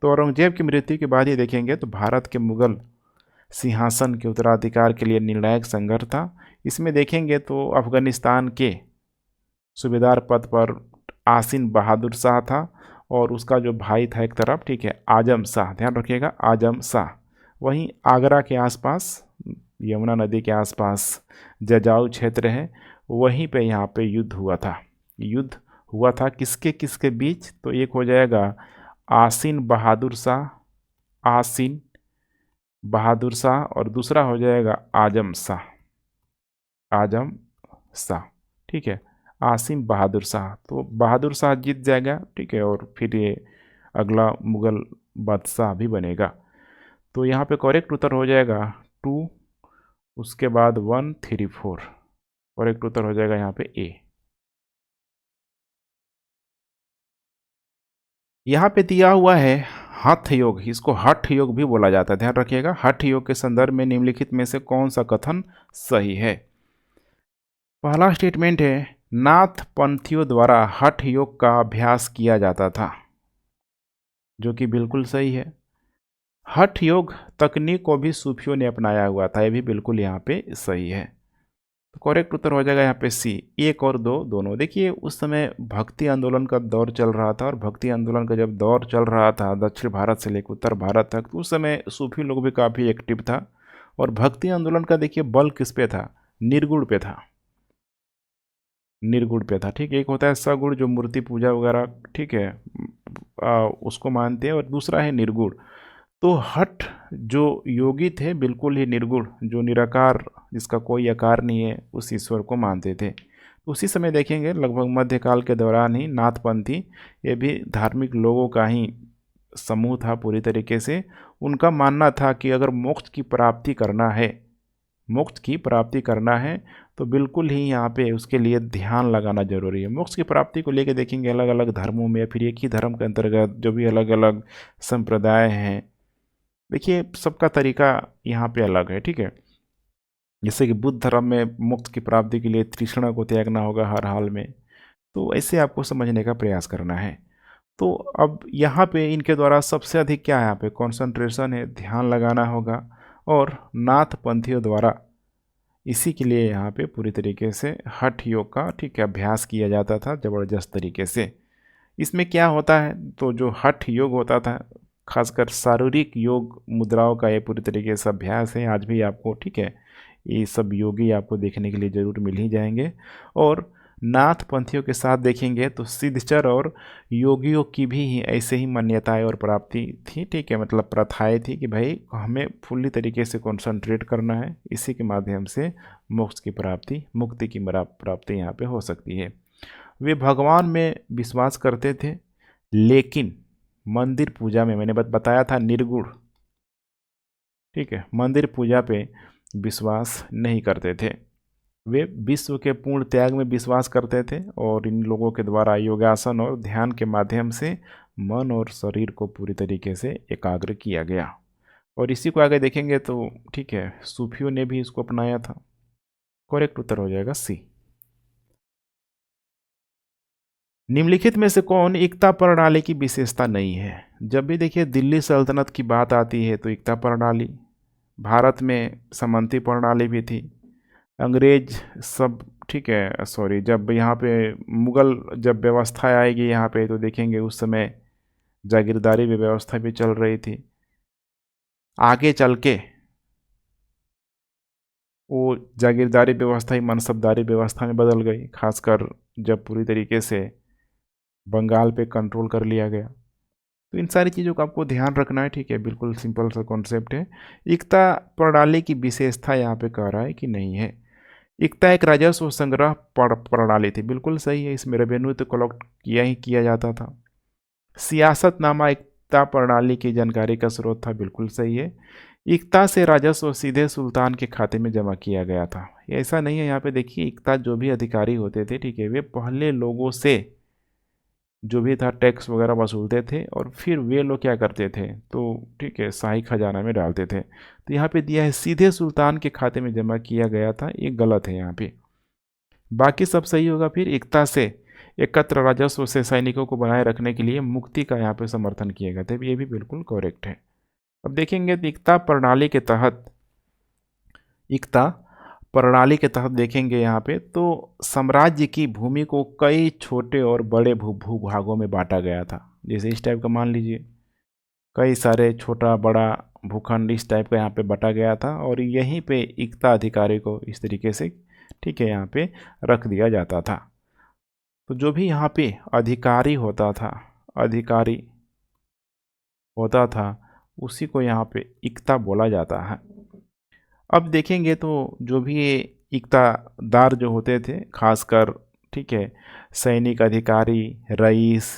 तो औरंगजेब की मृत्यु के बाद ही देखेंगे तो भारत के मुगल सिंहासन के उत्तराधिकार के लिए निर्णायक संघर्ष था। इसमें देखेंगे तो अफगानिस्तान के सूबेदार पद पर आसिन बहादुर शाह था, और उसका जो भाई था एक तरफ, ठीक है, आजम शाह, ध्यान रखिएगा आजम शाह। वहीं आगरा के आसपास, यमुना नदी के आसपास जजाऊ क्षेत्र है, वहीं पे यहाँ पे युद्ध हुआ था। युद्ध हुआ था किसके किसके बीच, तो एक हो जाएगा आसिन बहादुर शाह और दूसरा हो जाएगा आजम शाह, ठीक है, आसिम बहादुर शाह। तो बहादुर शाह जीत जाएगा, ठीक है, और फिर ये अगला मुगल बादशाह भी बनेगा। तो यहाँ पे करेक्ट उत्तर हो जाएगा 2, उसके बाद 1 3 4। करेक्ट उत्तर हो जाएगा यहाँ पे ए। यहाँ पे दिया हुआ है हठ योग, इसको हठ योग भी बोला जाता है, ध्यान रखिएगा। हठ योग के संदर्भ में निम्नलिखित में से कौन सा कथन सही है? पहला स्टेटमेंट है नाथ पंथियों द्वारा हठ योग का अभ्यास किया जाता था, जो कि बिल्कुल सही है। हठ योग तकनीक को भी सूफियों ने अपनाया हुआ था, यह भी बिल्कुल यहाँ पे सही है। तो करेक्ट उत्तर हो जाएगा यहाँ पे सी, 1 और 2 दोनों। देखिए उस समय भक्ति आंदोलन का दौर चल रहा था, और भक्ति आंदोलन का जब दौर चल रहा था दक्षिण भारत से लेकर उत्तर भारत तक, तो उस समय सूफी लोग भी काफ़ी एक्टिव था। और भक्ति आंदोलन का देखिए बल किस पे था? निर्गुण पे था, निर्गुण पे था। ठीक है, एक होता है सगुण जो मूर्ति पूजा वगैरह, ठीक है, उसको मानते हैं, और दूसरा है निर्गुण। तो हठ जो योगी थे बिल्कुल ही निर्गुण, जो निराकार, जिसका कोई आकार नहीं है, उस ईश्वर को मानते थे। तो उसी समय देखेंगे लगभग मध्यकाल के दौरान ही नाथपंथी, ये भी धार्मिक लोगों का ही समूह था पूरी तरीके से। उनका मानना था कि अगर मोक्ष की प्राप्ति करना है, मोक्ष की प्राप्ति करना है तो बिल्कुल ही यहाँ पे उसके लिए ध्यान लगाना जरूरी है। मोक्ष की प्राप्ति को लेकर देखेंगे अलग अलग धर्मों में, या फिर एक ही धर्म के अंतर्गत जो भी अलग अलग संप्रदाय हैं, देखिए सबका तरीका यहाँ पे अलग है। ठीक है, जैसे कि बुद्ध धर्म में मोक्ष की प्राप्ति के लिए तृष्णा को त्यागना होगा हर हाल में, तो ऐसे आपको समझने का प्रयास करना है। तो अब यहाँ पे इनके द्वारा सबसे अधिक क्या है, यहाँ पे कॉन्सेंट्रेशन है, ध्यान लगाना होगा, और नाथ पंथियों द्वारा इसी के लिए यहाँ पे पूरी तरीके से हठ योग का, ठीक है, अभ्यास किया जाता था ज़बरदस्त तरीके से। इसमें क्या होता है, तो जो हठ योग होता था खासकर शारीरिक योग मुद्राओं का ये पूरी तरीके से अभ्यास है। आज भी आपको, ठीक है, ये सब योगी आपको देखने के लिए ज़रूर मिल ही जाएंगे। और नाथ पंथियों के साथ देखेंगे तो सिद्धचर और योगियों की भी ऐसे ही मान्यताएं और प्राप्ति थी। ठीक है, मतलब प्रथाएं थी कि भाई हमें फुल्ली तरीके से कंसंट्रेट करना है, इसी के माध्यम से मोक्ष की प्राप्ति, मुक्ति की प्राप्ति यहाँ पे हो सकती है। वे भगवान में विश्वास करते थे, लेकिन मंदिर पूजा में, मैंने बताया था निर्गुण, ठीक है, मंदिर पूजा पे विश्वास नहीं करते थे। वे विश्व के पूर्ण त्याग में विश्वास करते थे, और इन लोगों के द्वारा योगासन और ध्यान के माध्यम से मन और शरीर को पूरी तरीके से एकाग्र किया गया। और इसी को आगे देखेंगे तो, ठीक है, सूफियों ने भी इसको अपनाया था। करेक्ट उत्तर हो जाएगा सी। निम्नलिखित में से कौन एकता प्रणाली की विशेषता नहीं है? जब भी देखिए दिल्ली सल्तनत की बात आती है तो एकता प्रणाली, भारत में सामंती प्रणाली भी थी, अंग्रेज सब, ठीक है, सॉरी, जब यहाँ पे मुगल जब व्यवस्था आएगी यहाँ पे तो देखेंगे उस समय जागीरदारी व्यवस्था भी चल रही थी। आगे चल के वो जागीरदारी व्यवस्था ही मनसबदारी व्यवस्था में बदल गई, खासकर जब पूरी तरीके से बंगाल पे कंट्रोल कर लिया गया। तो इन सारी चीज़ों का आपको ध्यान रखना है। ठीक है, बिल्कुल सिंपल सा कॉन्सेप्ट है। एकता प्रणाली की विशेषता यहाँ पे कह रहा है कि नहीं है। एकता एक राजस्व संग्रह प्रणाली थी, बिल्कुल सही है, इसमें रेवेन्यू तो कलेक्ट किया जाता था। सियासतनामा एकता प्रणाली की जानकारी का स्रोत था, बिल्कुल सही है। एकता से राजस्व सीधे सुल्तान के खाते में जमा किया गया था, ऐसा नहीं है। यहाँ पे देखिए एकता जो भी अधिकारी होते थे, ठीक है, वे पहले लोगों से जो भी था टैक्स वगैरह वसूलते थे, और फिर वे लोग क्या करते थे, तो ठीक है, शाही खजाना में डालते थे। तो यहाँ पे दिया है सीधे सुल्तान के खाते में जमा किया गया था, ये गलत है यहाँ पे, बाकी सब सही होगा। फिर एकता से एकत्र राजस्व से सैनिकों को बनाए रखने के लिए मुक्ति का यहाँ पे समर्थन किया गया था, ये भी बिल्कुल करेक्ट है। अब देखेंगे तो एकता प्रणाली के तहत, एकता प्रणाली के तहत देखेंगे यहाँ पे तो साम्राज्य की भूमि को कई छोटे और बड़े भूभागों में बांटा गया था। जैसे इस टाइप का मान लीजिए, कई सारे छोटा बड़ा भूखंड इस टाइप का यहाँ पे बांटा गया था, और यहीं पे एकता अधिकारी को इस तरीके से, ठीक है, यहाँ पे रख दिया जाता था। तो जो भी यहाँ पे अधिकारी होता था, अधिकारी होता था, उसी को यहाँ पे एकता बोला जाता है। अब देखेंगे तो जो भी ये इक़्तादार जो होते थे, खासकर, ठीक है, सैनिक अधिकारी, रईस,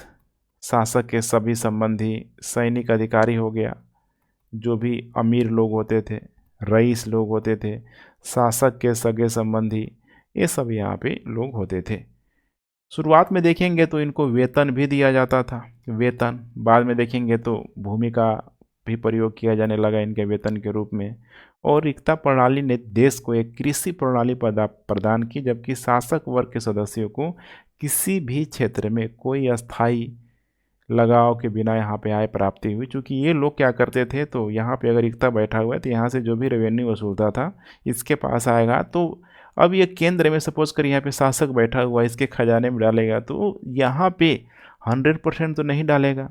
शासक के सभी संबंधी, सैनिक अधिकारी हो गया, जो भी अमीर लोग होते थे, रईस लोग होते थे, शासक के सगे संबंधी, ये सब यहाँ पे लोग होते थे। शुरुआत में देखेंगे तो इनको वेतन भी दिया जाता था, वेतन। बाद में देखेंगे तो भूमि का भी प्रयोग किया जाने लगा इनके वेतन के रूप में। और एकता प्रणाली ने देश को एक कृषि प्रणाली प्रदान की, जबकि शासक वर्ग के सदस्यों को किसी भी क्षेत्र में कोई अस्थायी लगाव के बिना यहाँ पे आय प्राप्ति हुई। चूँकि ये लोग क्या करते थे, तो यहाँ पे अगर एकता बैठा हुआ है तो यहाँ से जो भी रेवेन्यू वसूलता था इसके पास आएगा। तो अब ये केंद्र में सपोज कर यहाँ पे शासक बैठा हुआ है, इसके खजाने में डालेगा, तो यहाँ पे 100% तो नहीं डालेगा।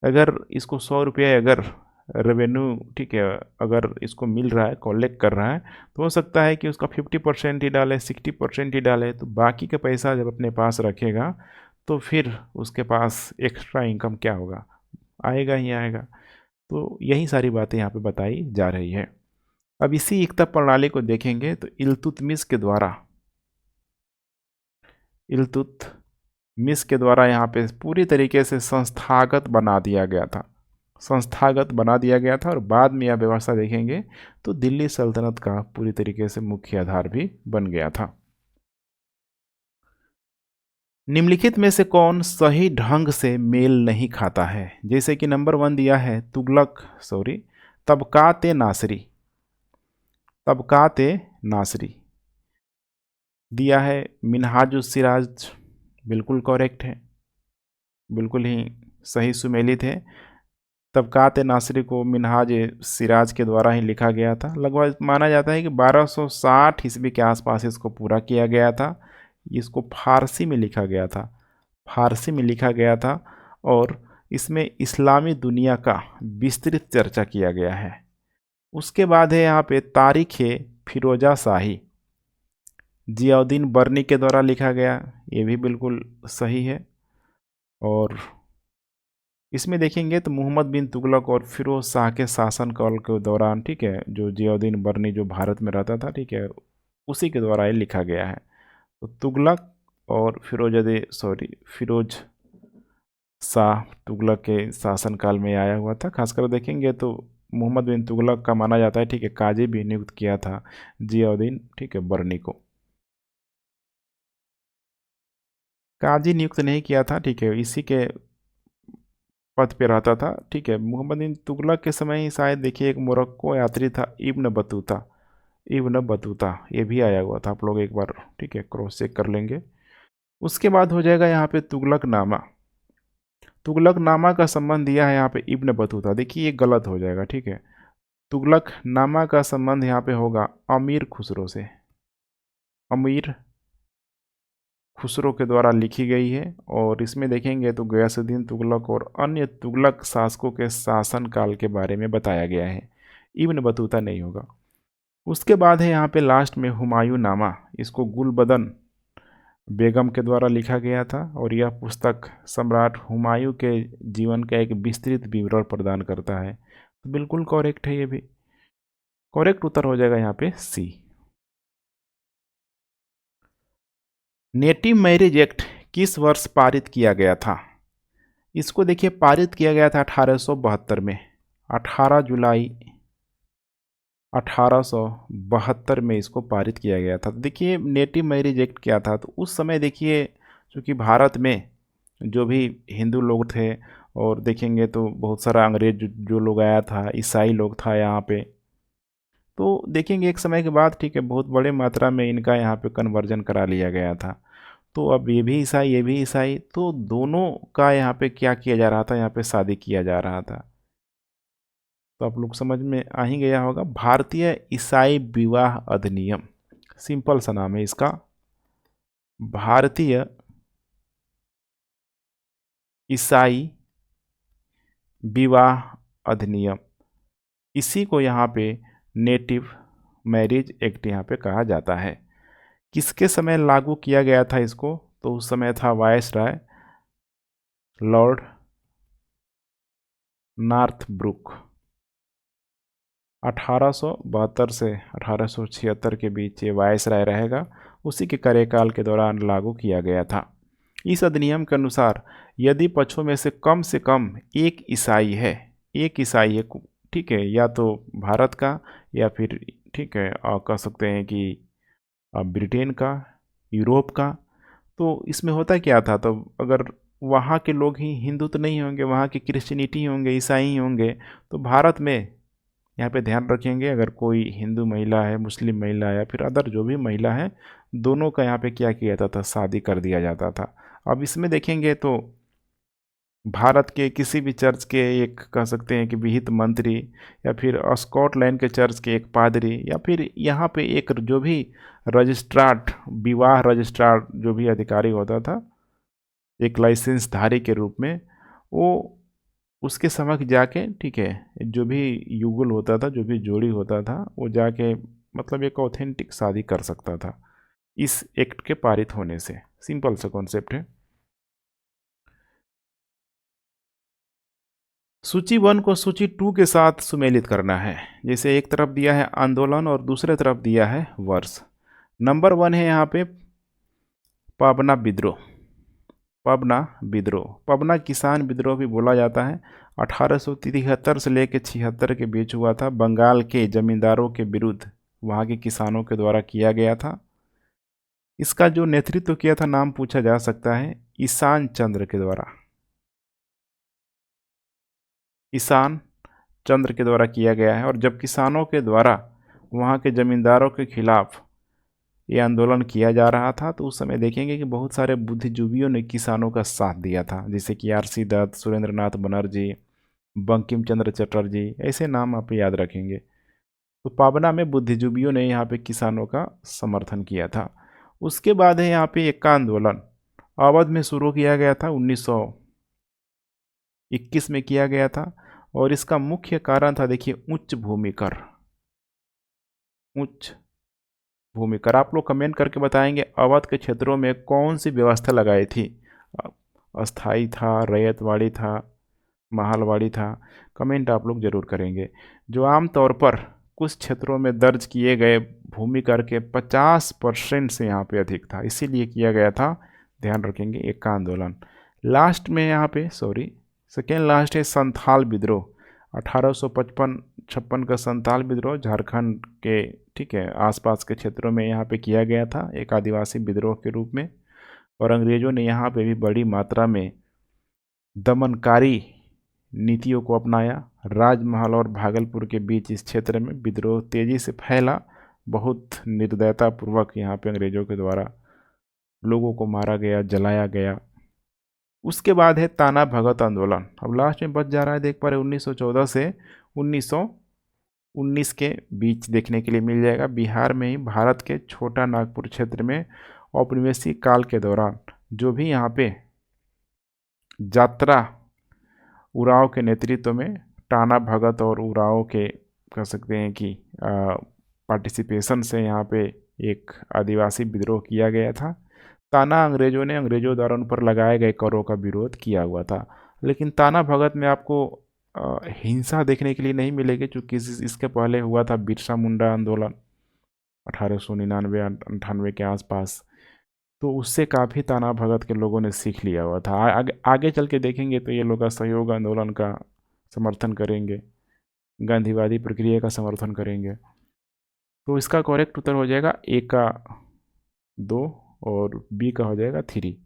अगर इसको 100 रुपये अगर रेवेन्यू, ठीक है, अगर इसको मिल रहा है, कलेक्ट कर रहा है, तो हो सकता है कि उसका 50% ही डाले, 60% ही डाले। तो बाकी का पैसा जब अपने पास रखेगा तो फिर उसके पास एक्स्ट्रा इनकम क्या होगा, आएगा ही आएगा। तो यही सारी बातें यहाँ पे बताई जा रही है। अब इसी एकता प्रणाली को देखेंगे तो इल्तुतमिश के द्वारा यहाँ पे पूरी तरीके से संस्थागत बना दिया गया था, संस्थागत बना दिया गया था। और बाद में यह व्यवस्था देखेंगे तो दिल्ली सल्तनत का पूरी तरीके से मुख्य आधार भी बन गया था। निम्नलिखित में से कौन सही ढंग से मेल नहीं खाता है? जैसे कि नंबर 1 दिया है तबकात नासरी दिया है। मिनहाजुस सिराज बिल्कुल करेक्ट है, बिल्कुल ही सही सुमेलित है। तबकात नासरी को मिनहाज सिराज के द्वारा ही लिखा गया था। लगभग माना जाता है कि 1260 ईस्वी के आसपास इसको पूरा किया गया था। इसको फारसी में लिखा गया था, फारसी में लिखा गया था। और इसमें इस्लामी दुनिया का विस्तृत चर्चा किया गया है। उसके बाद है यहाँ पे तारीख फिरोजा शाही, जियाउद्दीन बर्नी के द्वारा लिखा गया, ये भी बिल्कुल सही है। और इसमें देखेंगे तो मोहम्मद बिन तुगलक और फिरोज शाह के शासनकाल के दौरान, ठीक है, जो जियाउद्दीन बर्नी जो भारत में रहता था, ठीक है, उसी के द्वारा ये लिखा गया है। तो तुगलक और फिरोज शाह तुगलक के शासनकाल में आया हुआ था। खासकर देखेंगे तो मोहम्मद बिन तुगलक का माना जाता है, ठीक है, काजी भी नियुक्त किया था जियाउद्दीन, ठीक है, बर्नी को। काजी नियुक्त नहीं किया था, ठीक है, इसी के पद पे रहता था, ठीक है। मोहम्मद बिन तुगलक के समय ही शायद देखिए एक मोरक्को यात्री था इब्न बतूता, ये भी आया हुआ था। आप लोग एक बार, ठीक है, क्रॉस चेक कर लेंगे। उसके बाद हो जाएगा यहाँ पे तुगलकनामा का संबंध दिया है यहाँ पे इब्न बतूता। देखिए ये गलत हो जाएगा, ठीक है। तुगलकनामा का संबंध यहाँ पे होगा अमीर खुसरो से, अमीर खुसरो के द्वारा लिखी गई है। और इसमें देखेंगे तो गयासुद्दीन तुगलक और अन्य तुगलक शासकों के शासनकाल के बारे में बताया गया है, इब्न बतूता नहीं होगा। उसके बाद है यहाँ पे लास्ट में हुमायूं नामा, इसको गुलबदन बेगम के द्वारा लिखा गया था। और यह पुस्तक सम्राट हुमायूं के जीवन का एक विस्तृत विवरण प्रदान करता है। तो बिल्कुल करेक्ट है, ये भी करेक्ट उत्तर हो जाएगा यहाँ पे सी। नेटिव मैरिज एक्ट किस वर्ष पारित किया गया था? इसको देखिए पारित किया गया था 1872 में, 18 जुलाई 1872 में इसको पारित किया गया था। तो देखिए नेटिव मैरिज एक्ट क्या था, तो उस समय देखिए चूँकि भारत में जो भी हिंदू लोग थे, और देखेंगे तो बहुत सारा अंग्रेज जो लोग आया था, ईसाई लोग था यहाँ पे, तो देखेंगे एक समय के बाद, ठीक है, बहुत बड़े मात्रा में इनका यहाँ पे कन्वर्जन करा लिया गया था। तो अब ये भी ईसाई, तो दोनों का यहाँ पे क्या किया जा रहा था, यहाँ पे शादी किया जा रहा था। तो आप लोग समझ में आ ही गया होगा, भारतीय ईसाई विवाह अधिनियम, सिंपल सा नाम है इसका, भारतीय ईसाई विवाह अधिनियम। इसी को यहाँ पे नेटिव मैरिज एक्ट यहाँ पे कहा जाता है। किसके समय लागू किया गया था इसको? तो उस समय था वायसराय लॉर्ड नॉर्थब्रुक। 1872 से 1876 के बीच ये वायसराय रहेगा, उसी के कार्यकाल के दौरान लागू किया गया था। इस अधिनियम के अनुसार यदि पक्षों में से कम एक ईसाई है, ठीक है, या तो भारत का या फिर ठीक है कह सकते हैं कि ब्रिटेन का, यूरोप का। तो इसमें होता क्या था, तो अगर वहाँ के लोग ही हिंदू तो नहीं होंगे, वहाँ के क्रिश्चियनिटी होंगे, ईसाई ही होंगे, तो भारत में यहाँ पे ध्यान रखेंगे अगर कोई हिंदू महिला है, मुस्लिम महिला है या फिर अदर जो भी महिला है, दोनों का यहाँ पे क्या किया जाता था, शादी कर दिया जाता था। अब इसमें देखेंगे तो भारत के किसी भी चर्च के एक कह सकते हैं कि विहित मंत्री, या फिर स्कॉटलैंड के चर्च के एक पादरी, या फिर यहाँ पे एक जो भी रजिस्ट्रार, विवाह रजिस्ट्रार जो भी अधिकारी होता था एक लाइसेंस धारी के रूप में, वो उसके समक्ष जाके ठीक है जो भी युगल होता था, जो भी जोड़ी होता था, वो जाके मतलब एक ऑथेंटिक शादी कर सकता था इस एक्ट के पारित होने से। सिंपल सा कॉन्सेप्ट है। सूची 1 को सूची 2 के साथ सुमेलित करना है। जैसे एक तरफ दिया है आंदोलन और दूसरे तरफ दिया है वर्ष। नंबर 1 है यहाँ पे पबना विद्रोह। पबना विद्रोह, पबना किसान विद्रोह भी बोला जाता है। 1873 से लेकर 76 के बीच हुआ था। बंगाल के जमींदारों के विरुद्ध वहाँ के किसानों के द्वारा किया गया था। इसका जो नेतृत्व किया था, नाम पूछा जा सकता है, ईशान चंद्र के द्वारा। ईशान चंद्र के द्वारा किया गया है। और जब किसानों के द्वारा वहाँ के जमींदारों के खिलाफ ये आंदोलन किया जा रहा था, तो उस समय देखेंगे कि बहुत सारे बुद्धिजीवियों ने किसानों का साथ दिया था, जैसे कि आर.सी. दत्त, सुरेंद्रनाथ बनर्जी, बंकिम चंद्र चटर्जी, ऐसे नाम आप याद रखेंगे। तो पाबना में बुद्धिजीवियों ने यहाँ पे किसानों का समर्थन किया था। उसके बाद है यहाँ पे एक आंदोलन अवध में शुरू किया गया था, 1921 में किया गया था। और इसका मुख्य कारण था, देखिए, उच्च भूमि कर। उच्च भूमि कर, आप लोग कमेंट करके बताएंगे अवध के क्षेत्रों में कौन सी व्यवस्था लगाई थी। अस्थाई था, रैयतवाड़ी था, महलवाड़ी था। कमेंट आप लोग जरूर करेंगे। जो आमतौर पर कुछ क्षेत्रों में दर्ज किए गए भूमि कर के 50% से यहाँ पे अधिक था, इसीलिए किया गया था। ध्यान रखेंगे एक का आंदोलन। लास्ट में यहाँ पे सेकेंड लास्ट है संथाल विद्रोह। 1855-56 का संथाल विद्रोह झारखंड के ठीक है आसपास के क्षेत्रों में यहाँ पे किया गया था, एक आदिवासी विद्रोह के रूप में। और अंग्रेजों ने यहाँ पे भी बड़ी मात्रा में दमनकारी नीतियों को अपनाया। राजमहल और भागलपुर के बीच इस क्षेत्र में विद्रोह तेजी से फैला। बहुत निर्दयतापूर्वक यहाँ पे अंग्रेजों के द्वारा लोगों को मारा गया, जलाया गया। उसके बाद है ताना भगत आंदोलन। अब लास्ट में बच जा रहा है, देख पा रहे 1914 से 1919 के बीच देखने के लिए मिल जाएगा। बिहार में ही भारत के छोटा नागपुर क्षेत्र में औपनिवेशिक काल के दौरान जो भी यहाँ पे यात्रा उराव के नेतृत्व में टाना भगत और उराव के कह सकते हैं कि पार्टिसिपेशन से यहाँ पे एक आदिवासी विद्रोह किया गया था। ताना अंग्रेजों द्वारा उन पर लगाए गए करों का विरोध किया हुआ था। लेकिन ताना भगत में आपको हिंसा देखने के लिए नहीं मिलेगी, क्योंकि इसके पहले हुआ था बिरसा मुंडा आंदोलन 1899-98 के आसपास। तो उससे काफ़ी ताना भगत के लोगों ने सीख लिया हुआ था। आगे चल के देखेंगे तो ये लोग असहयोग आंदोलन का समर्थन करेंगे, गांधीवादी प्रक्रिया का समर्थन करेंगे। तो इसका करेक्ट उत्तर हो जाएगा ए का 2 और बी का हो जाएगा 3।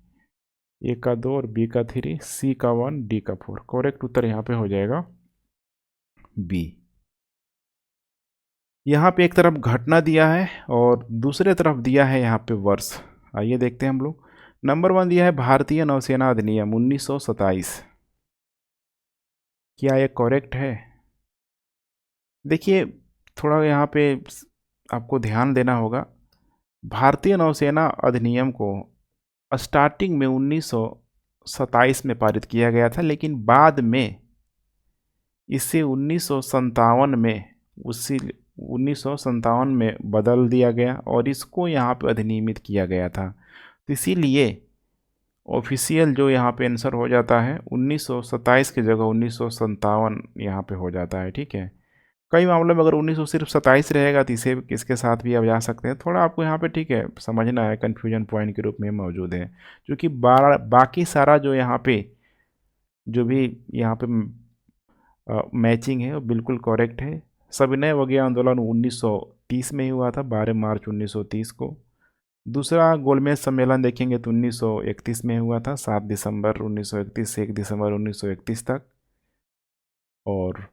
ए का 2 और बी का 3, सी का 1, डी का 4। करेक्ट उत्तर यहाँ पे हो जाएगा बी। यहाँ पे एक तरफ घटना दिया है और दूसरे तरफ दिया है यहाँ पे वर्ष। आइए देखते हैं हम लोग। नंबर 1 दिया है भारतीय नौसेना अधिनियम 1927। क्या ये करेक्ट है? देखिए, थोड़ा यहाँ पे आपको ध्यान देना होगा। भारतीय नौसेना अधिनियम को स्टार्टिंग में 1927 में पारित किया गया था, लेकिन बाद में इसे 1957 में बदल दिया गया और इसको यहाँ पे अधिनियमित किया गया था। तो इसीलिए ऑफिशियल जो यहाँ पे आंसर हो जाता है 1927 की जगह 1957 यहाँ पे हो जाता है। ठीक है, कई मामलों में अगर 1927 रहेगा तो इसे इसके साथ भी आप जा सकते हैं। थोड़ा आपको यहाँ पे ठीक है समझना है, कन्फ्यूजन पॉइंट के रूप में मौजूद है, क्योंकि बाकी सारा जो यहाँ पे जो भी यहाँ पे मैचिंग है, बिल्कुल करेक्ट है। सविनय अवज्ञा आंदोलन 1930 में ही हुआ था, 12 मार्च 1930 को। दूसरा गोलमेज सम्मेलन देखेंगे तो 1931 में हुआ था, 7 दिसंबर 1931 से 1 दिसंबर 1931 तक। और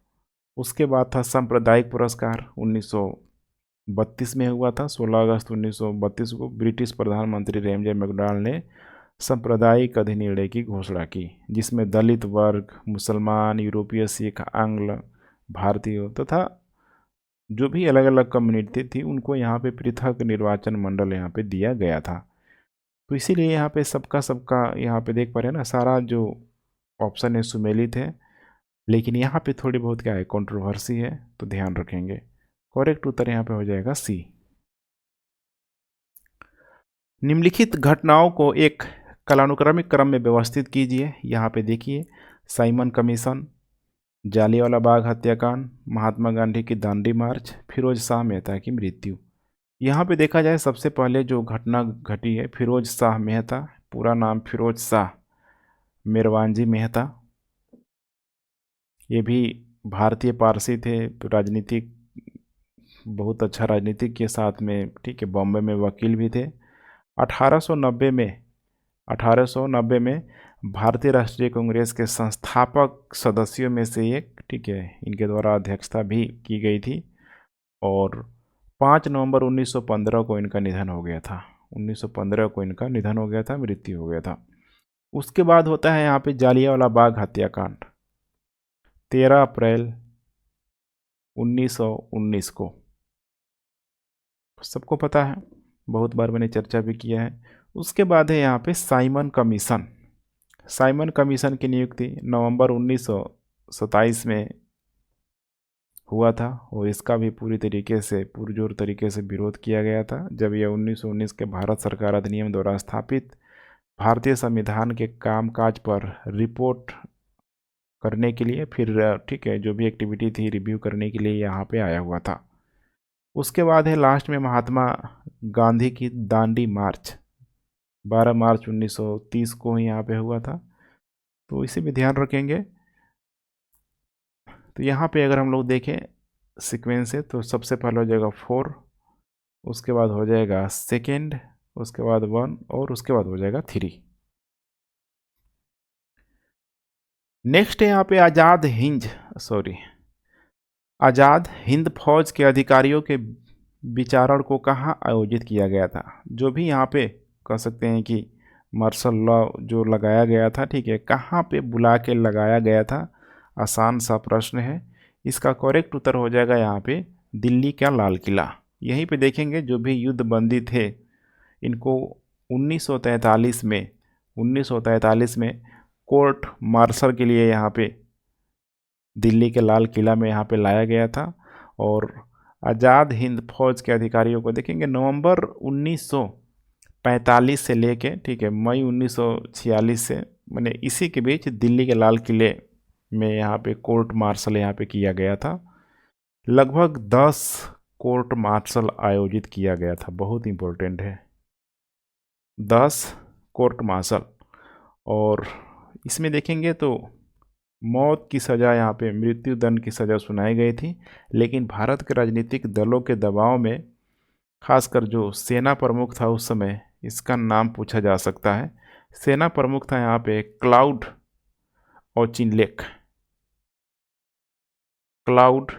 उसके बाद था सांप्रदायिक पुरस्कार, 1932 में हुआ था, 16 अगस्त 1932 को ब्रिटिश प्रधानमंत्री रेमजे मैकडॉगल ने सांप्रदायिक अधिनिर्णय की घोषणा की, जिसमें दलित वर्ग, मुसलमान, यूरोपीय, सिख, आंग्ल, भारतीय तथा जो भी अलग अलग कम्युनिटी थी उनको यहाँ पे पृथक निर्वाचन मंडल यहाँ पे दिया गया था। तो इसीलिए यहाँ पे सबका सबका यहाँ पे देख पा रहे हैं ना, सारा जो ऑप्शन है सुमेलित है, लेकिन यहाँ पे थोड़ी बहुत क्या है, कंट्रोवर्सी है, तो ध्यान रखेंगे। करेक्ट उत्तर यहाँ पे हो जाएगा सी। निम्नलिखित घटनाओं को एक कालानुक्रमिक क्रम में व्यवस्थित कीजिए। यहाँ पे देखिए, साइमन कमीशन, जालियांवाला बाग हत्याकांड, महात्मा गांधी की दांडी मार्च, फिरोज शाह मेहता की मृत्यु। यहाँ पे देखा जाए सबसे पहले जो घटना घटी है, फिरोज शाह मेहता, पूरा नाम फिरोज शाह मेरवानजी मेहता। ये भी भारतीय पारसी थे, तो राजनीतिक बहुत अच्छा राजनीतिक के साथ में, ठीक है, बॉम्बे में वकील भी थे। 1890 में भारतीय राष्ट्रीय कांग्रेस के संस्थापक सदस्यों में से एक, ठीक है, इनके द्वारा अध्यक्षता भी की गई थी। और 5 नवंबर 1915 को इनका निधन हो गया था। 1915 को इनका निधन हो गया था, मृत्यु हो गया था। उसके बाद होता है यहाँ पे जालियांवाला बाग हत्याकांड, 13 अप्रैल 1919 को। सबको पता है, बहुत बार मैंने चर्चा भी किया है। उसके बाद है यहाँ पे साइमन कमीशन। साइमन कमीशन की नियुक्ति नवंबर 1927 में हुआ था, और इसका भी पूरी तरीके से पुरजोर तरीके से विरोध किया गया था, जब यह 1919 के भारत सरकार अधिनियम द्वारा स्थापित भारतीय संविधान के कामकाज पर रिपोर्ट करने के लिए, फिर ठीक है जो भी एक्टिविटी थी रिव्यू करने के लिए यहाँ पे आया हुआ था। उसके बाद है लास्ट में महात्मा गांधी की दांडी मार्च, 12 मार्च 1930 को ही यहाँ पे हुआ था, तो इसे भी ध्यान रखेंगे। तो यहाँ पे अगर हम लोग देखें सीक्वेंस है, तो सबसे पहले हो जाएगा 4, उसके बाद हो जाएगा सेकेंड, उसके बाद 1, और उसके बाद हो जाएगा 3। नेक्स्ट है यहाँ पे आज़ाद हिंद फौज के अधिकारियों के विचारण को कहाँ आयोजित किया गया था। जो भी यहाँ पे कह सकते हैं कि मार्शल लॉ जो लगाया गया था, ठीक है, कहाँ पे बुला के लगाया गया था, आसान सा प्रश्न है। इसका करेक्ट उत्तर हो जाएगा यहाँ पे दिल्ली का लाल किला। यहीं पे देखेंगे जो भी युद्धबंदी थे इनको 1943 में कोर्ट मार्शल के लिए यहाँ पे दिल्ली के लाल किला में यहाँ पे लाया गया था। और आज़ाद हिंद फौज के अधिकारियों को देखेंगे नवंबर 1945 से लेके, ठीक है, मई 1946 से, मैंने इसी के बीच दिल्ली के लाल किले में यहाँ पे कोर्ट मार्शल यहाँ पे किया गया था। लगभग 10 कोर्ट मार्शल आयोजित किया गया था, बहुत इंपॉर्टेंट है, 10 कोर्ट मार्शल। और इसमें देखेंगे तो मौत की सज़ा, यहाँ पे मृत्यु दंड की सज़ा सुनाई गई थी, लेकिन भारत के राजनीतिक दलों के दबाव में खासकर जो सेना प्रमुख था उस समय, इसका नाम पूछा जा सकता है। सेना प्रमुख था यहाँ पे क्लाउड ऑचिनलेक। क्लाउड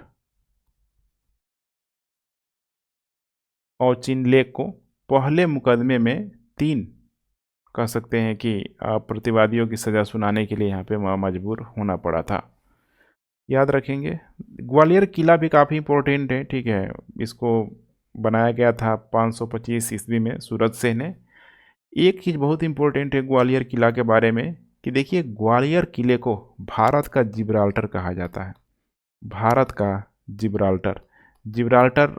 ऑचिनलेक को पहले मुकदमे में 3 कह सकते हैं कि प्रतिवादियों की सज़ा सुनाने के लिए यहाँ पे मजबूर होना पड़ा था, याद रखेंगे। ग्वालियर किला भी काफ़ी इंपॉर्टेंट है, ठीक है, इसको बनाया गया था 525 ईस्वी में सूरज सेन ने। एक चीज़ बहुत इंपॉर्टेंट है ग्वालियर किला के बारे में कि देखिए, ग्वालियर किले को भारत का जिब्राल्टर कहा जाता है। भारत का जिब्राल्टर, जिब्राल्टर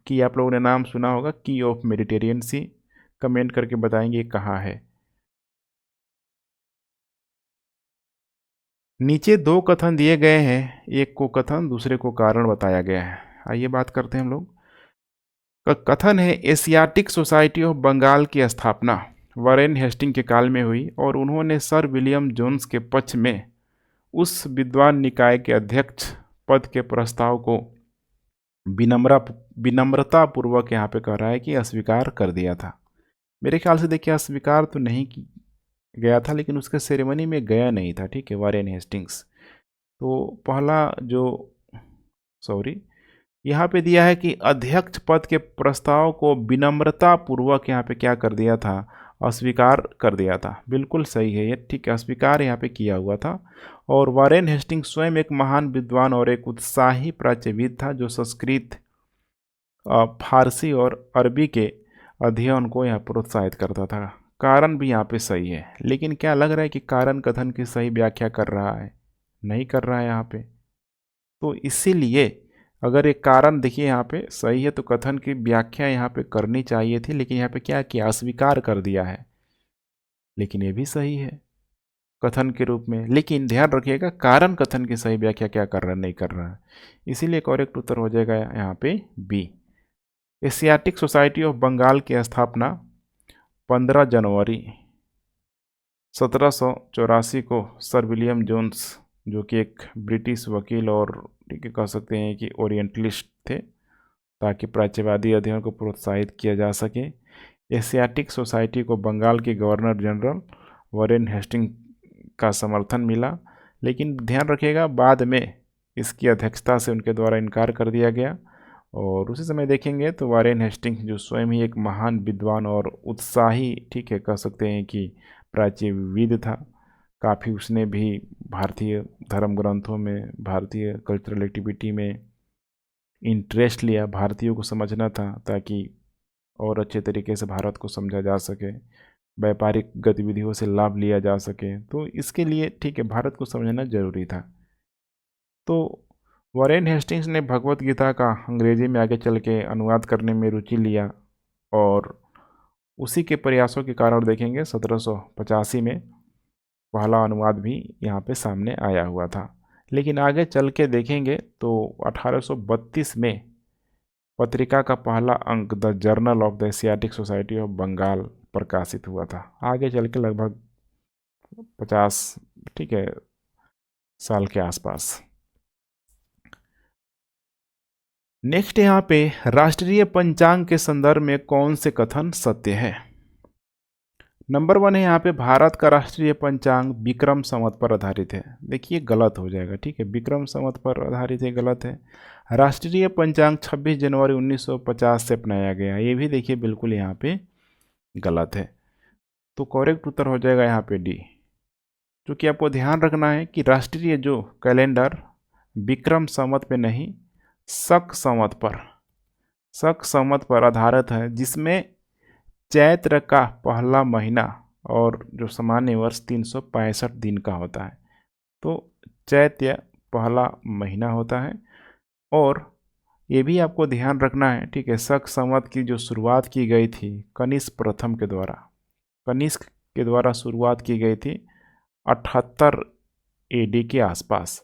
की आप लोगों ने नाम सुना होगा, की ऑफ मेडिटेरियन सी। कमेंट करके बताएंगे कहाँ है। नीचे 2 कथन दिए गए हैं, एक को कथन दूसरे को कारण बताया गया है। आइए बात करते हैं हम लोग। कथन है एशियाटिक सोसाइटी ऑफ बंगाल की स्थापना वारेन हेस्टिंग के काल में हुई और उन्होंने सर विलियम जोन्स के पक्ष में उस विद्वान निकाय के अध्यक्ष पद के प्रस्ताव को विनम्रता पूर्वक यहाँ पे कह रहा है कि अस्वीकार कर दिया था। मेरे ख्याल से देखिए अस्वीकार तो नहीं गया था, लेकिन उसके सेरेमनी में गया नहीं था, ठीक है, वारेन हेस्टिंग्स। तो पहला जो यहाँ पे दिया है कि अध्यक्ष पद के प्रस्ताव को विनम्रता पूर्वक यहाँ पे क्या कर दिया था, अस्वीकार कर दिया था। बिल्कुल सही है ये, ठीक है, अस्वीकार यहाँ पे किया हुआ था। और वारेन हेस्टिंग्स स्वयं एक महान विद्वान और एक उत्साही प्राच्यविद था जो संस्कृत, फारसी और अरबी के अध्ययन को यहाँ प्रोत्साहित करता था। कारण भी यहाँ पे सही है, लेकिन क्या लग रहा है कि कारण कथन की सही व्याख्या कर रहा है? नहीं कर रहा है यहाँ पे। तो इसीलिए अगर एक कारण देखिए यहाँ पे सही है तो कथन की व्याख्या यहाँ पे करनी चाहिए थी, लेकिन यहाँ पे क्या किया, अस्वीकार कर दिया है। लेकिन ये भी सही है कथन के रूप में, लेकिन ध्यान रखिएगा कारण कथन की सही व्याख्या क्या कर रहा है, नहीं कर रहा है। इसीलिए करेक्ट उत्तर हो जाएगा यहाँ पे B. Asiatic Society of Bengal की स्थापना 15 जनवरी 1784 को सर विलियम जोन्स, जो कि एक ब्रिटिश वकील और कह सकते हैं कि ओरिएंटलिस्ट थे, ताकि प्राच्यवादी अध्ययन को प्रोत्साहित किया जा सके। एशियाटिक सोसाइटी को बंगाल के गवर्नर जनरल वारेन हेस्टिंग का समर्थन मिला, लेकिन ध्यान रखिएगा बाद में इसकी अध्यक्षता से उनके द्वारा इनकार कर दिया गया। और उसी समय देखेंगे तो वारेन हेस्टिंग जो स्वयं ही एक महान विद्वान और उत्साही, ठीक है, कह सकते हैं कि प्राच्यविद था, काफ़ी उसने भी भारतीय धर्म ग्रंथों में, भारतीय कल्चरल एक्टिविटी में इंटरेस्ट लिया। भारतीयों को समझना था ताकि और अच्छे तरीके से भारत को समझा जा सके, व्यापारिक गतिविधियों से लाभ लिया जा सके, तो इसके लिए, ठीक है, भारत को समझना जरूरी था। तो वारेन हेस्टिंग्स ने भगवत गीता का अंग्रेजी में आगे चल के अनुवाद करने में रुचि लिया, और उसी के प्रयासों के कारण देखेंगे 1785 में पहला अनुवाद भी यहाँ पे सामने आया हुआ था। लेकिन आगे चल के देखेंगे तो 1832 में पत्रिका का पहला अंक the Journal of the Asiatic Society of Bengal प्रकाशित हुआ था। आगे चल के लगभग 50, ठीक है, साल के आसपास। नेक्स्ट यहाँ पे राष्ट्रीय पंचांग के संदर्भ में कौन से कथन सत्य है? नंबर 1 है यहाँ पे भारत का राष्ट्रीय पंचांग विक्रम संवत पर आधारित है। देखिए गलत हो जाएगा, ठीक है, विक्रम संवत पर आधारित है, गलत है। राष्ट्रीय पंचांग 26 जनवरी 1950 से अपनाया गया, ये भी देखिए बिल्कुल यहाँ पे गलत है। तो करेक्ट उत्तर हो जाएगा यहाँ पे डी। क्योंकि आपको ध्यान रखना है कि राष्ट्रीय जो कैलेंडर विक्रम संवत पे नहीं, शक संवत पर आधारित है, जिसमें चैत्र का पहला महीना और जो सामान्य वर्ष 365 दिन का होता है। तो चैत्र पहला महीना होता है। और ये भी आपको ध्यान रखना है, ठीक है, शक संवत की जो शुरुआत की गई थी कनिष्क प्रथम के द्वारा, कनिष्क के द्वारा शुरुआत की गई थी 78 AD के आसपास।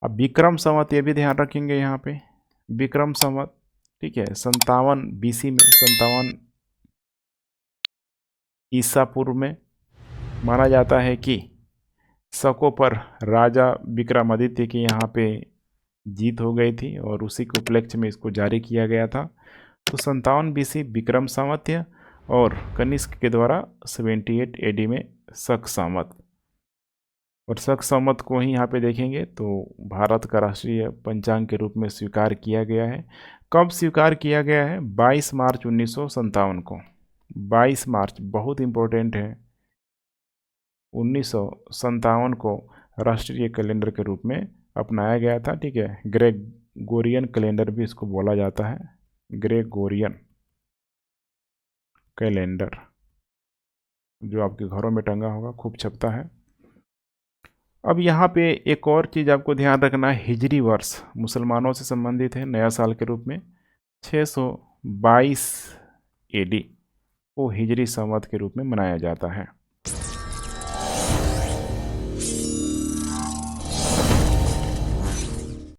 अब विक्रम संवत ये भी ध्यान रखेंगे यहाँ पे, विक्रम संवत, ठीक है, 57 BC में, 57 ईसा पूर्व में माना जाता है कि शकों पर राजा विक्रमादित्य की यहाँ पे जीत हो गई थी, और उसी के उपलक्ष्य में इसको जारी किया गया था। तो 57 BC विक्रम संवत और कनिष्क के द्वारा 78 AD में शक संवत, और शक संवत को ही यहाँ पे देखेंगे तो भारत का राष्ट्रीय पंचांग के रूप में स्वीकार किया गया है। कब स्वीकार किया गया है? 22 मार्च 1957 को। 22 मार्च बहुत इम्पोर्टेंट है, 1957 को राष्ट्रीय कैलेंडर के रूप में अपनाया गया था, ठीक है। ग्रेगोरियन कैलेंडर भी इसको बोला जाता है, ग्रेगोरियन कैलेंडर, जो आपके घरों में टंगा होगा, खूब छपता है। अब यहाँ पे एक और चीज़ आपको ध्यान रखना है, हिजरी वर्ष मुसलमानों से संबंधित है, नया साल के रूप में 622 AD को हिजरी संवत के रूप में मनाया जाता है।